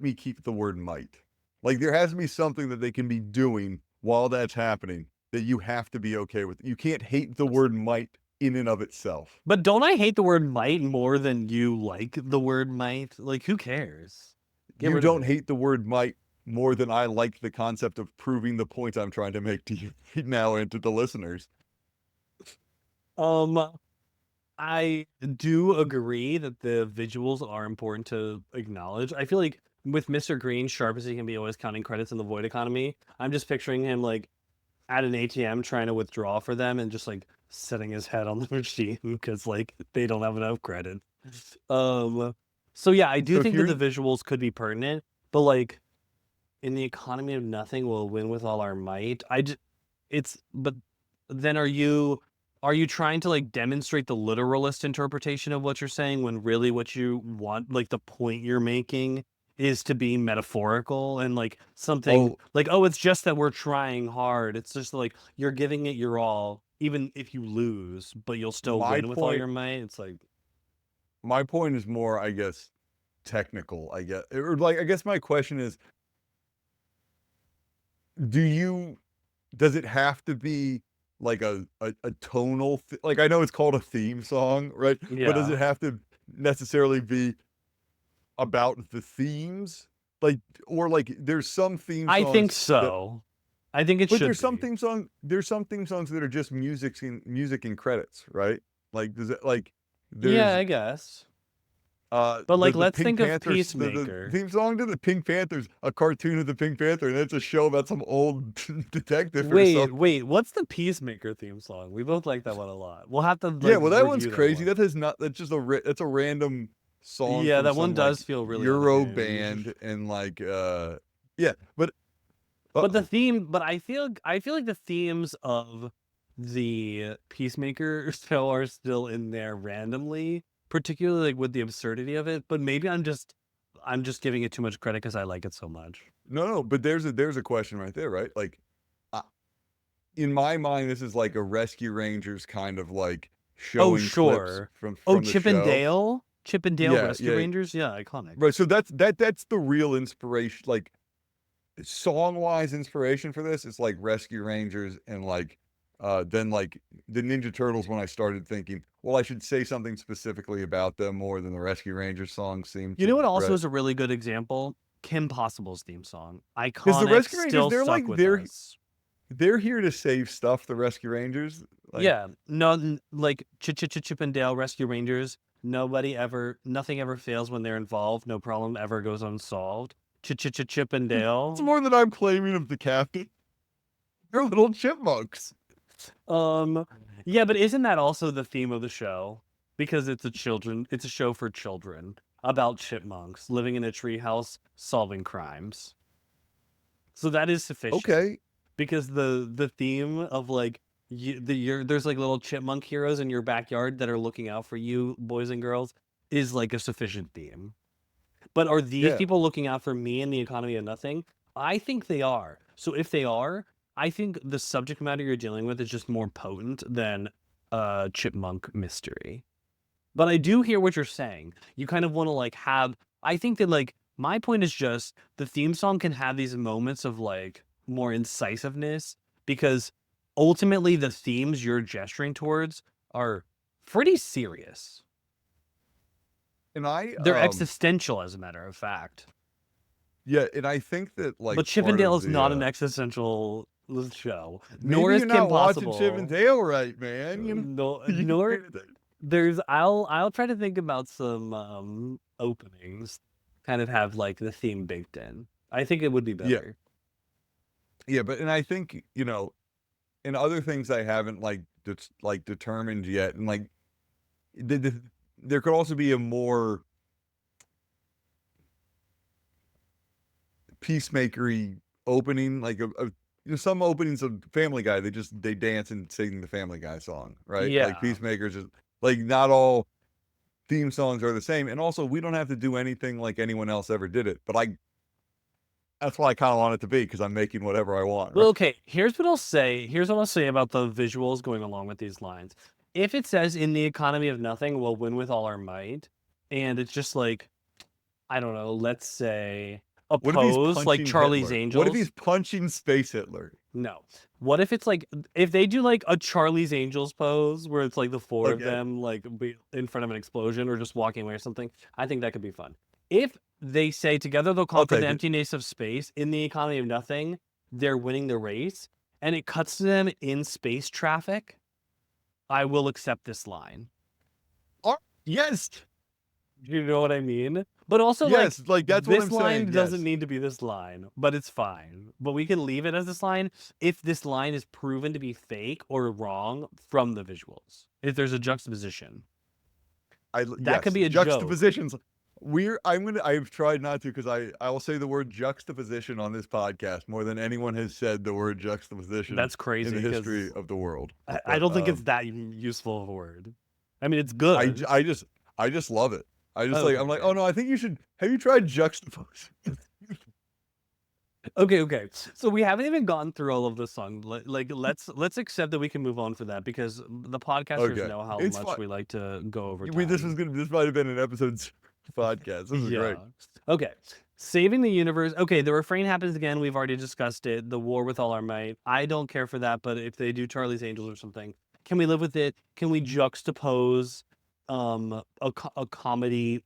me keep the word might? Like there has to be something that they can be doing while that's happening that you have to be okay with. You can't hate the word might in and of itself. But don't I hate the word might more than you like the word might? Like, who cares? Get You rid of don't it. hate the word might more than I like the concept of proving the point I'm trying to make to you right now and to the listeners. I do agree that the visuals are important to acknowledge. I feel like with Mr. Green, sharp as he can be, always counting credits in the void economy, I'm just picturing him like at an ATM trying to withdraw for them and just like setting his head on the machine because like they don't have enough credit. So yeah, I do So think that here's the visuals could be pertinent, but like in the economy of nothing, we'll win with all our might. But then are you trying to like demonstrate the literalist interpretation of what you're saying when really what you want, like the point you're making, is to be metaphorical and like something oh like, oh, it's just that we're trying hard. It's just like you're giving it your all, even if you lose, but you'll still my win with all point your might. It's like, my point is more, I guess, technical, I guess. Or like I guess my question is, does it have to be like a tonal like I know it's called a theme song, right? But does yeah, it have to necessarily be about the themes? Like or like there's some theme I think songs that so. I think it but should be. there's some theme songs that are just music and credits, right? Like does it like Yeah, there's I guess. But like, the let's Pink think of Panthers the Peacemaker. theme song to the Pink Panthers, a cartoon of the Pink Panther, and it's a show about some old detective or something. Wait, what's the Peacemaker theme song? We both like that one a lot. We'll have to Yeah, like well, that one's review that crazy. one. That is not. That's just that's a random song Yeah, from that one some like does feel really Euro unhinged. band and like yeah. But But the uh-oh. theme, but I feel like the themes of the Peacemaker show are still in there randomly, particularly like with the absurdity of it. But maybe I'm just giving it too much credit because I like it so much. No. But there's a question right there, right? Like, uh, in my mind, this is like a Rescue Rangers kind of like Oh, showing clips sure. from Oh, the show. Chip and Dale Yeah, Rescue yeah. Rangers. Yeah, iconic. Right. So that's the real inspiration. Like song wise inspiration for this is like Rescue Rangers and like then like the Ninja Turtles when I started thinking, well, I should say something specifically about them more than the Rescue Rangers songs seem You know to, what also right? is a really good example? Kim Possible's theme song. Because the Iconic, Rescue Rangers, still stuck with us. they're here to save stuff, the Rescue Rangers. Like Yeah, no, like Chip and Dale Rescue Rangers. Nothing ever fails when they're involved. No problem ever goes unsolved. Chip and it's Dale. more than I'm claiming of the captain. They're little chipmunks. Um, yeah, but isn't that also the theme of the show? Because it's a show for children about chipmunks living in a treehouse solving crimes. So that is sufficient. Okay. Because the theme of like there's like little chipmunk heroes in your backyard that are looking out for you, boys and girls, is like a sufficient theme. But are these Yeah. people looking out for me in the economy of nothing? I think they are. So if they are, I think the subject matter you're dealing with is just more potent than chipmunk mystery. But I do hear what you're saying. You kind of want to like have. I think that like my point is just the theme song can have these moments of like more incisiveness because ultimately the themes you're gesturing towards are pretty serious. And I They're existential, as a matter of fact. yeah, and I think that like But Chip and part Dale of is not an the existential show, nor maybe is you're Kim not watching Chip and Possible. Dale right, man. You know, No, you nor can't- there's. I'll try to think about some openings, kind of have like the theme baked in. I think it would be yeah, better. yeah, but and I think and other things I haven't like determined yet, and like there could also be a more peacemakery opening, like some openings of Family Guy, they dance and sing the Family Guy song, right? Like Yeah. Peacemakers is like not all theme songs are the same, and also we don't have to do anything like anyone else ever did it. But that's why I kind of want it to be because I'm making whatever I want, Well, right? okay. Here's what I'll say. Here's what I'll say about the visuals going along with these lines. If it says in the economy of nothing, we'll win with all our might, and it's just like I don't know. Let's say a What if he's pose like punching Charlie's Hitler? What if Angels. he's punching Space Hitler? No. What if it's like if they do like a Charlie's Angels pose where it's like the four of Okay. them like in front of an explosion or just walking away or something? I think that could be fun. if they say together they'll I'll conquer the take it. emptiness of space in the economy of nothing, they're winning the race, and it cuts to them in space traffic, I will accept this line. Yes. Do you know what I mean? But also, like, Yes, like that's what I'm this line saying. doesn't Yes. need to be this line, but it's fine. But we can leave it as this line if this line is proven to be fake or wrong from the visuals. If there's a juxtaposition. That could be a joke. juxtapositions. I've tried not to, because I will say the word juxtaposition on this podcast more than anyone has said the word juxtaposition That's crazy. in the 'cause history of the world. I don't think it's that useful of a word. I mean, it's good. I just love it. I just Okay, I'm like, okay. oh no, I think you should. Have you tried juxtaposition? Okay. So we haven't even gone through all of the song. Like, let's accept that we can move on for that because the podcasters Okay. know how It's much fine. we like to go over time. This might have been an episode's podcast. This is great. Okay. Saving the universe. Okay, the refrain happens again. We've already discussed it. The war with all our might. I don't care for that, but if they do Charlie's Angels or something, can we live with it? Can we juxtapose a comedy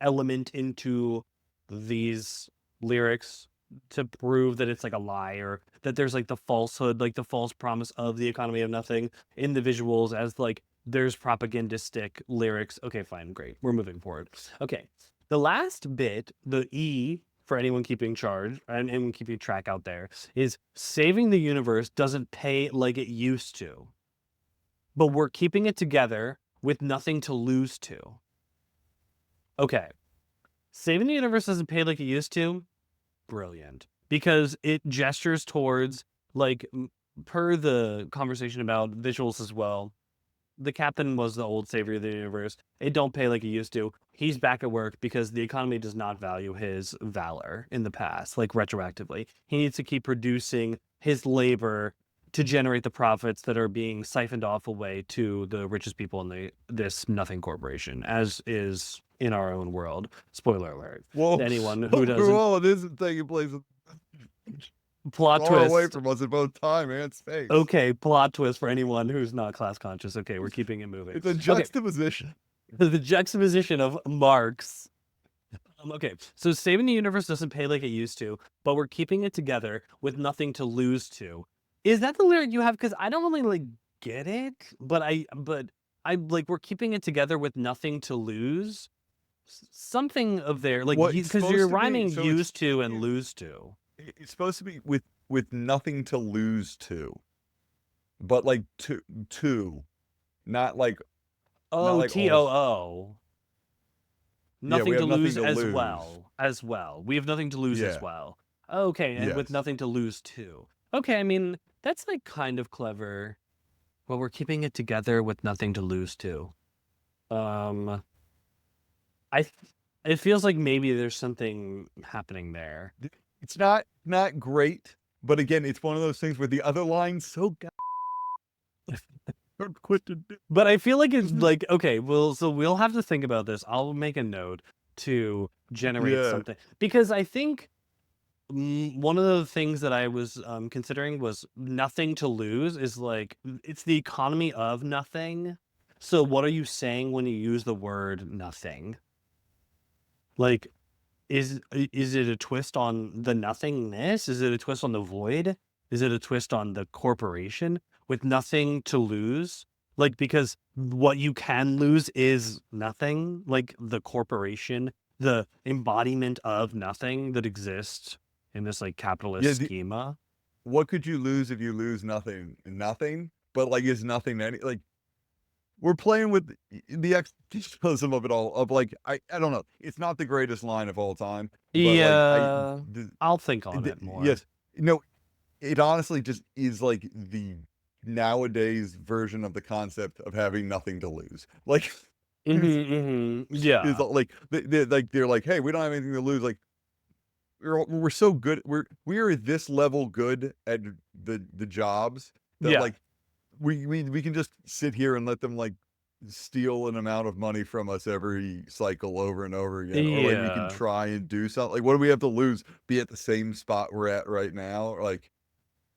element into these lyrics to prove that it's like a lie, or that there's like the falsehood, like the false promise of the economy of nothing in the visuals as like there's propagandistic lyrics. Okay, fine, great. We're moving forward. Okay. The last bit, the E for anyone keeping charge and anyone keeping track out there, is saving the universe doesn't pay like it used to, but we're keeping it together with nothing to lose to. Okay. Saving the universe doesn't pay like it used to. Brilliant. Because it gestures towards, like, per the conversation about visuals as well, the captain was the old savior of the universe. It don't pay like it used to. He's back at work because the economy does not value his valor in the past, like retroactively. He needs to keep producing his labor to generate the profits that are being siphoned off away to the richest people in this nothing corporation, as is in our own world. Spoiler alert. Well, Anyone who doesn't. Well, it isn't taking place Plot far twist. away from us in both time and space. Okay, plot twist for anyone who's not class conscious. Okay, we're keeping it moving. It's a juxtaposition. Okay. The juxtaposition of Marx. Okay, so saving the universe doesn't pay like it used to, but we're keeping it together with nothing to lose to. Is that the lyric you have? Because I don't really like get it, but I like we're keeping it together with nothing to lose. Something of there, like, because you're rhyming used to and lose to. It's supposed to be with nothing to lose to, but like to, not like TOO. Nothing we to have nothing lose to as lose. well. We have nothing to lose as Yeah. well. Okay, and with Yes. nothing to lose too. Okay, I mean, that's like kind of clever. Well, we're keeping it together with nothing to lose to. It feels like maybe there's something happening there. It's not great, but again, it's one of those things where the other line's so don't quit to do. But I feel like it's like, okay, well, so we'll have to think about this. I'll make a note to generate something, because I think one of the things that I was considering was nothing to lose is like, it's the economy of nothing. So what are you saying when you use the word nothing? Like, is it a twist on the nothingness? Is it a twist on the void? Is it a twist on the corporation with nothing to lose? Like, because what you can lose is nothing, like the corporation, the embodiment of nothing that exists in this like capitalist schema. What could you lose if you lose nothing? Nothing, but like is nothing any like. We're playing with the existentialism of it all. Of like, I don't know. It's not the greatest line of all time. But Yeah, I'll think on it more. Yes, no, it honestly just is like the nowadays version of the concept of having nothing to lose. Like, Yeah, is like they're like, hey, we don't have anything to lose. Like, we're so good. We are this level good at the jobs that like. We can just sit here and let them like steal an amount of money from us every cycle over and over again. Or like we can try and do something. Like, what do we have to lose? Be at the same spot we're at right now? Or like,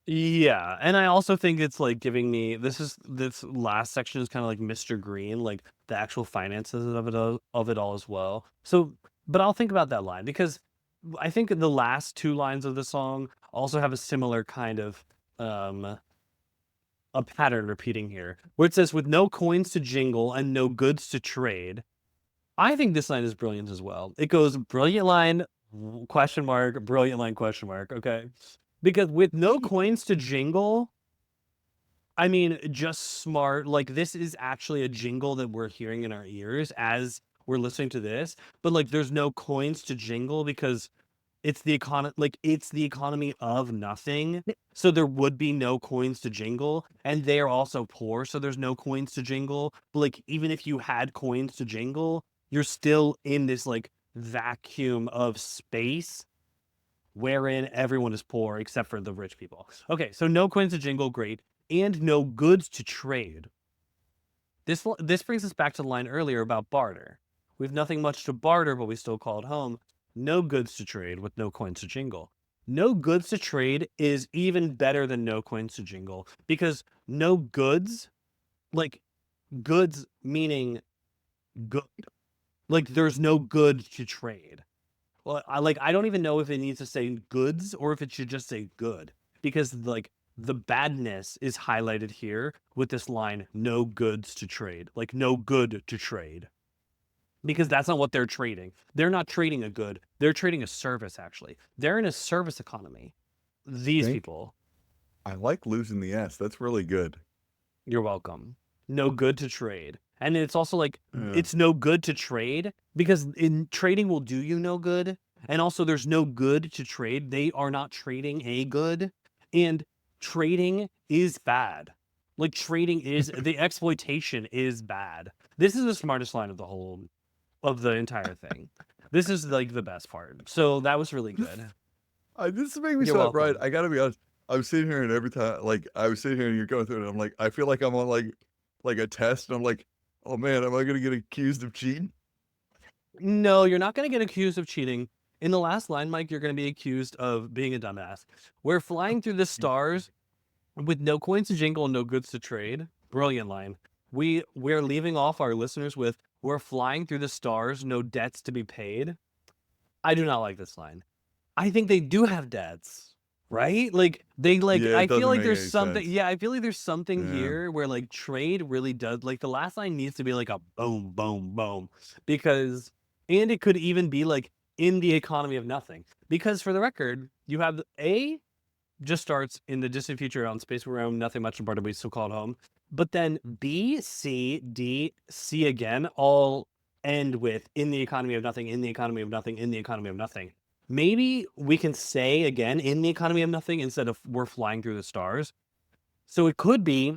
yeah. And I also think it's like giving me this last section is kind of like Mr. Green, like the actual finances of it all as well. So But I'll think about that line because I think the last two lines of the song also have a similar kind of a pattern repeating here, where it says, with no coins to jingle and no goods to trade. I think this line is brilliant as well. It goes brilliant line, question mark, brilliant line, question mark. Okay. Because with no coins to jingle, I mean, just smart. Like, this is actually a jingle that we're hearing in our ears as we're listening to this. But, like, there's no coins to jingle because it's the economy of nothing. So there would be no coins to jingle. And they are also poor. So there's no coins to jingle. But, like, even if you had coins to jingle, you're still in this, like, vacuum of space wherein everyone is poor except for the rich people. Okay, so no coins to jingle, great. And no goods to trade. This brings us back to the line earlier about barter. We have nothing much to barter, but we still call it home. No goods to trade with no coins to jingle. No goods to trade is even better than no coins to jingle because no goods, like goods meaning good, like there's no good to trade. Well, I don't even know if it needs to say goods or if it should just say good because like the badness is highlighted here with this line, no goods to trade, like no good to trade. Because that's not what they're trading. They're not trading a good. They're trading a service, actually. They're in a service economy. These people. I like losing the S. That's really good. You're welcome. No good to trade. And it's also like, Yeah. it's no good to trade because in trading will do you no good. And also there's no good to trade. They are not trading a good. And trading is bad. Like trading is, the exploitation is bad. This is the smartest line of the entire thing. This is like the best part. So that was really good. This is making me You're so right. welcome. I gotta be honest. I'm sitting here and every time, like, I was sitting here and you're going through it, and I'm like, I feel like I'm on like a test, and I'm like, oh man, am I gonna get accused of cheating? No, you're not going to get accused of cheating. In the last line, Mike, you're going to be accused of being a dumbass. We're flying through the stars with no coins to jingle and no goods to trade. Brilliant line. We're leaving off our listeners with, we're flying through the stars, no debts to be paid. I do not like this line. I think they do have debts, right? Like they like. Yeah, it I feel doesn't like make there's any something. sense. Yeah, I feel like there's something Yeah. here where like trade really does. Like the last line needs to be like a boom, boom, boom, because and it could even be like in the economy of nothing. Because for the record, you have A just starts in the distant future on space realm, nothing much about it, we still call it home. But then B, C, D, C again all end with in the economy of nothing, in the economy of nothing, in the economy of nothing. Maybe we can say again in the economy of nothing instead of we're flying through the stars. So it could be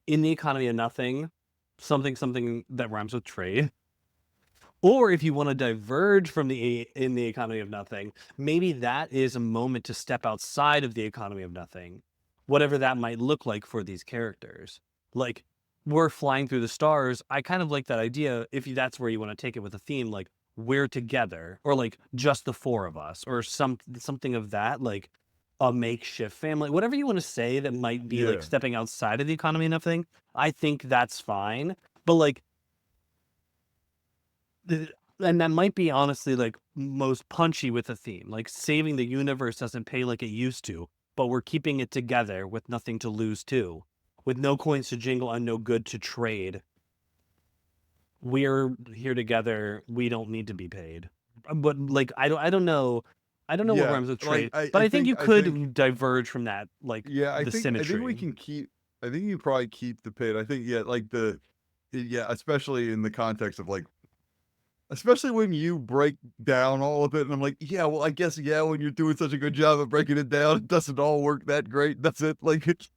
in the economy of nothing, something that rhymes with trade. Or if you want to diverge from in the economy of nothing, maybe that is a moment to step outside of the economy of nothing, whatever that might look like for these characters. Like we're flying through the stars. I kind of like that idea. If that's where you want to take it with a theme, like we're together, or like just the four of us, or something of that, like a makeshift family, whatever you want to say that might be like Yeah. stepping outside of the economy of nothing. I think that's fine. But like and that might be honestly like most punchy with the theme, like saving the universe doesn't pay like it used to, but we're keeping it together with nothing to lose too, with no coins to jingle and no good to trade. We're here together, we don't need to be paid. But like I don't know what Yeah, rhymes with like trade, but I think you could think diverge from that, like yeah, the I think symmetry. we can keep. I think you probably keep the pit. I think like yeah, especially in the context of like, especially when you break down all of it, and I'm like, yeah, well, I guess yeah, when you're doing such a good job of breaking it down, it doesn't all work that great. That's it. Like it's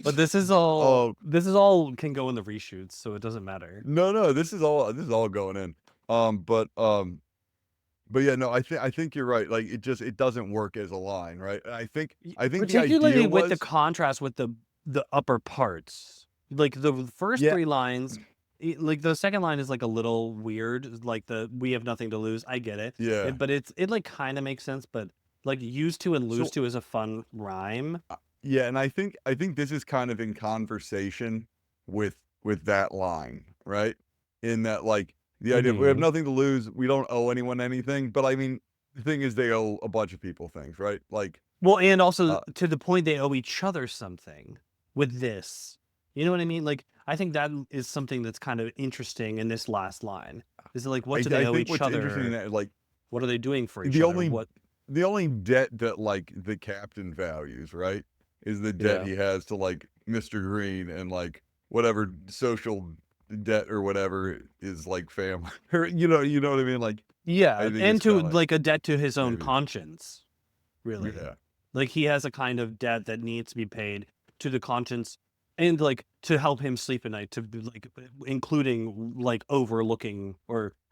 But this is oh all can go in the reshoots, so it doesn't matter. no, this is all going in. But yeah, no, I think you're right. Like it doesn't work as a line, right? I think the Particularly idea with the was contrast with the upper parts. Like the first yeah, three lines, like the second line is like a little weird. Like the we have nothing to lose. I get it. yeah. But it like kind of makes sense. But like used to and lose So to is a fun rhyme. yeah, and I think this is kind of in conversation with that line, right? In that like The idea of we have Mhm. nothing to lose, we don't owe anyone anything. But I mean, the thing is, they owe a bunch of people things, right? Like, Well, and also uh, to the point they owe each other something with this. You know what I mean? Like, I think that is something that's kind of interesting in this last line. Is it like, what do they I owe think each what's interesting other? that like What are they doing for each the other? only What? the only debt that like the captain values, right, is the debt Yeah. he has to like Mr. Green and like whatever social debt or whatever is like family. Or, you know what I mean? Like, I Yeah, think and it's kind to of like like a debt to his own maybe, conscience, really. yeah, Like he has a kind of debt that needs to be paid to the conscience and like to help him sleep at night, to be like including like overlooking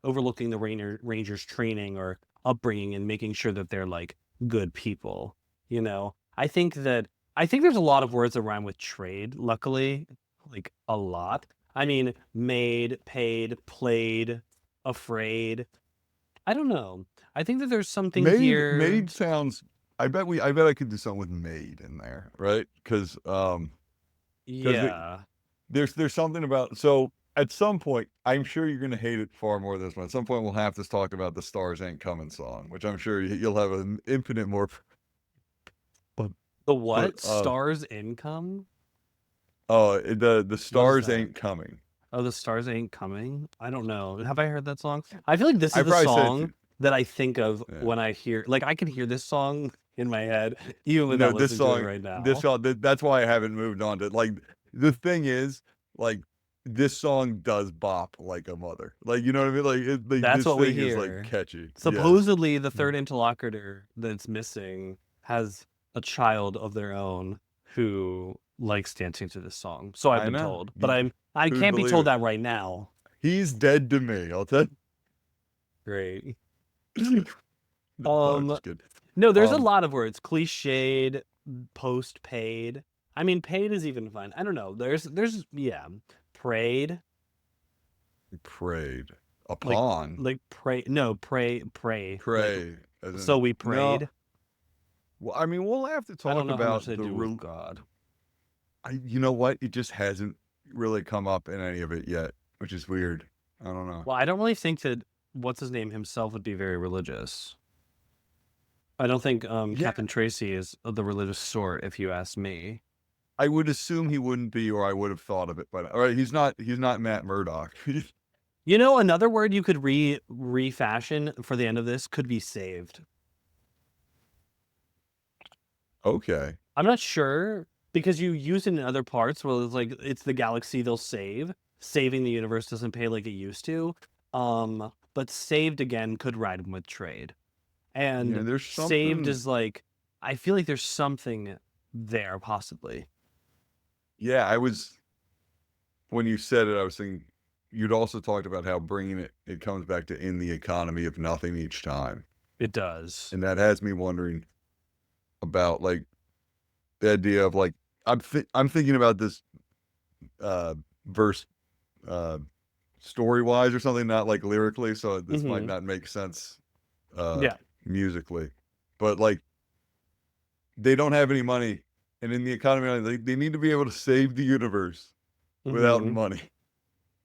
the Rangers training or upbringing and making sure that they're like good people, you know. I think there's a lot of words that rhyme with trade, luckily, like a lot. I mean, made, paid, played, afraid. I don't know. I think that there's something here. made sounds. I bet I could do something with made in there, right? Because Yeah. there's something about so at some point I'm sure you're gonna hate it far more than this one. At some point we'll have to talk about the Stars Ain't Coming song, which I'm sure you'll have an infinite more. But The but what? Stars income? oh the What is Stars that? Ain't Coming. Oh, the stars ain't coming? I don't know. Have I heard that song? I feel like this I is the probably said it song too. that I think of Yeah. when I hear like I can hear this song in my head even No, without listening to it right this now. song, that's why I haven't moved on to like the thing is like this song does bop like a mother. Like, you know what I mean? Like, That's this what we thing is like hear. catchy. Yes. Supposedly the third interlocutor that's missing has a child of their own who likes dancing to this song. So I've I been know. told. But I Who'd can't be believe told it? that right now. He's dead to me. I'll tell Great. you. No, I'm Um just kidding. No, there's a Um, lot of words. Cliched, post-paid. I mean, paid is even fine. I don't know. There's yeah. Prayed. prayed Like upon, pray no, pray. Like pray as so in we no. prayed. Well, I mean, we'll have to I don't talk know how much about they do with God. you know what? It just hasn't really come up in any of it yet, which is weird. I don't know. Well, I don't really think that what's his name himself would be very religious. I don't think Yeah, Captain Tracy is of the religious sort, if you ask me. I would assume he wouldn't be, or I would have thought of it. But all right, he's not. He's not Matt Murdock. You know, another word you could refashion for the end of this could be saved. Okay. I'm not sure because you use it in other parts where it's like it's the galaxy they'll save. Saving the universe doesn't pay like it used to. But saved again could ride with trade. Yeah, And there's saved something. is like I feel like there's something there possibly. Yeah, I was when you said it, I was thinking you'd also talked about how bringing it comes back to in the economy of nothing each time, It does. and that has me wondering about like the idea of like I'm thinking about this uh verse uh story wise or something, not like lyrically, so this might Hmm. not make sense uh Yeah. musically, but like they don't have any money, and in the economy they need to be able to save the universe without Hmm. money,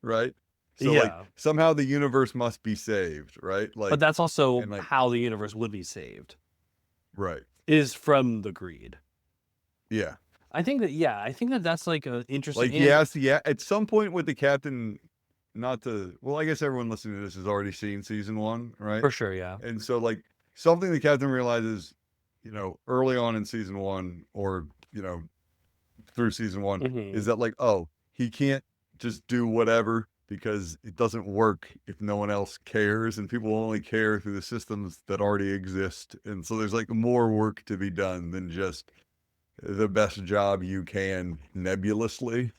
right? So like Yeah. somehow the universe must be saved, right? But Like that's also and like how the universe would be saved right. is from the greed. Yeah. I think that that's like a interesting Like and yes, yeah, at some point with the captain, not to well, I guess everyone listening to this has already seen season 1, right? for sure, yeah. And so like something the captain realizes, early on in season 1 or, through season 1 Hmm. is that like, oh, he can't just do whatever because it doesn't work if no one else cares and people only care through the systems that already exist. And so there's like more work to be done than just the best job you can nebulously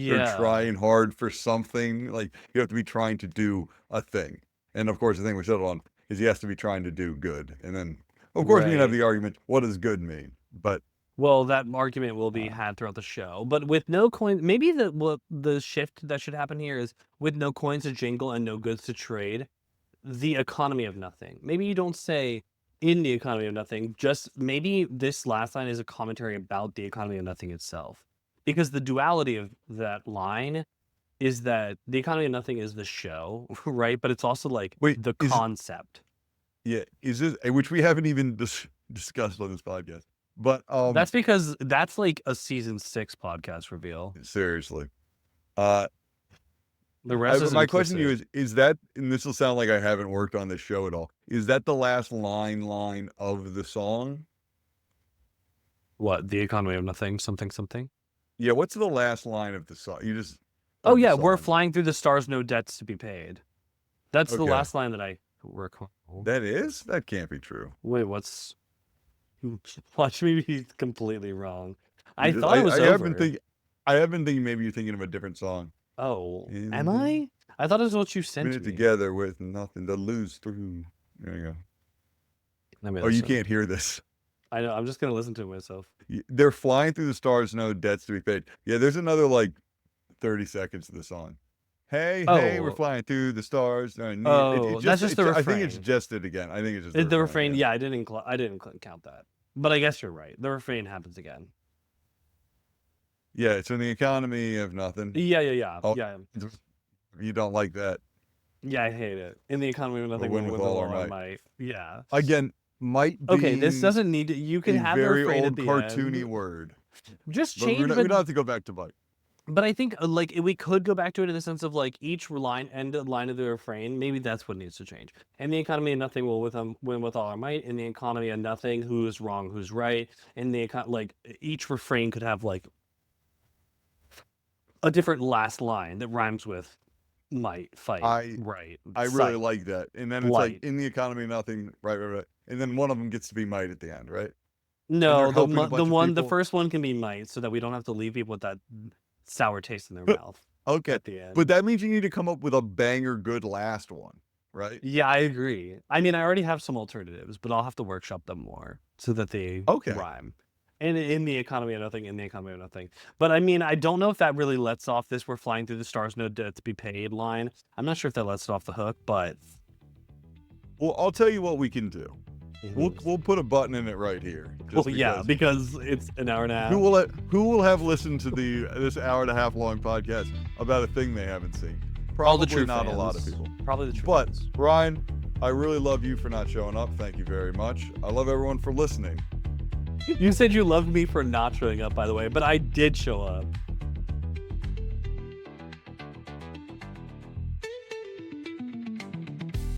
or Yeah. trying hard for something. Like you have to be trying to do a thing. And of course, the thing we settled on is he has to be trying to do good. And then, of course, we can have Right. the argument, what does good mean? But Well, that argument will be uh, had throughout the show, but with no coin, maybe the shift that should happen here is with no coins to jingle and no goods to trade, the economy of nothing. Maybe you don't say in the economy of nothing, just maybe this last line is a commentary about the economy of nothing itself. Because the duality of that line is that The Economy of Nothing is the show, right? But it's also like Wait, the is- concept. Yeah, is this which we haven't even discussed on this podcast? But That's because that's like a season 6 podcast reveal. seriously, The rest is my question to you implicit. is that, and this will sound like I haven't worked on this show at all. Is that the last line of the song? What? The Economy of Nothing, something, something? Yeah, what's the last line of the song? You just Oh, of the yeah, we're song. flying through the stars, no debts to be paid. That's the Okay. last line that I recall. That is? That can't be true. Wait, what's... Watch me be completely wrong. I You- thought it was I over. have been thinking maybe you're thinking of a different song. Oh, In am the I? I thought it was what you sent Minute me. together with nothing to lose through. There you go. I mean, Oh, you that's- can't hear this. I know. I'm just gonna listen to it myself. They're flying through the stars, no debts to be paid. Yeah, there's another like 30 seconds of the song. Hey, hey, we're Oh. flying through the stars. Oh, that's just the I think it's refrain. just it again. I think it's just The refrain, yeah. yeah, I didn't count that. But I guess you're right. The refrain happens again. Yeah, it's in the economy of nothing. Yeah. Oh. Yeah. You don't like that. Yeah, I hate it. In the economy of nothing, win we'll with win all with our our might. might. Yeah. Again, might be Okay, this doesn't need to. You can a have the very refrain old at the cartoony end. word. Just But change we the don't have to go back to Mike. But I think like we could go back to it in the sense of like each line of the refrain. Maybe that's what needs to change. And the economy of nothing will win with all our might. In the economy of nothing, who is wrong, who's right. In the like each refrain could have like a different last line that rhymes with might, fight, right. I really sight. like that. And then it's Light. like in the economy of nothing, right. And then one of them gets to be might at the end, right? No, they're helping a bunch of the people? first one can be might, so that we don't have to leave people with that sour taste in their mouth Okay. at the end. But that means you need to come up with a banger good last one, right? Yeah, I agree. I mean, I already have some alternatives, but I'll have to workshop them more so that they Okay. rhyme. And in the economy of nothing, But I mean, I don't know if that really lets off this "we're flying through the stars, no debt to be paid" line. I'm not sure if that lets it off the hook, but Well, I'll tell you what we can do. We'll put a button in it right here. well, just yeah, because it's an hour and a half. Who will have listened to this hour and a half long podcast about a thing they haven't seen? All the Probably true not fans. a lot of people. Probably the true But fans. Ryan, I really love you for not showing up. Thank you very much. I love everyone for listening. You said you loved me for not showing up, by the way, but I did show up.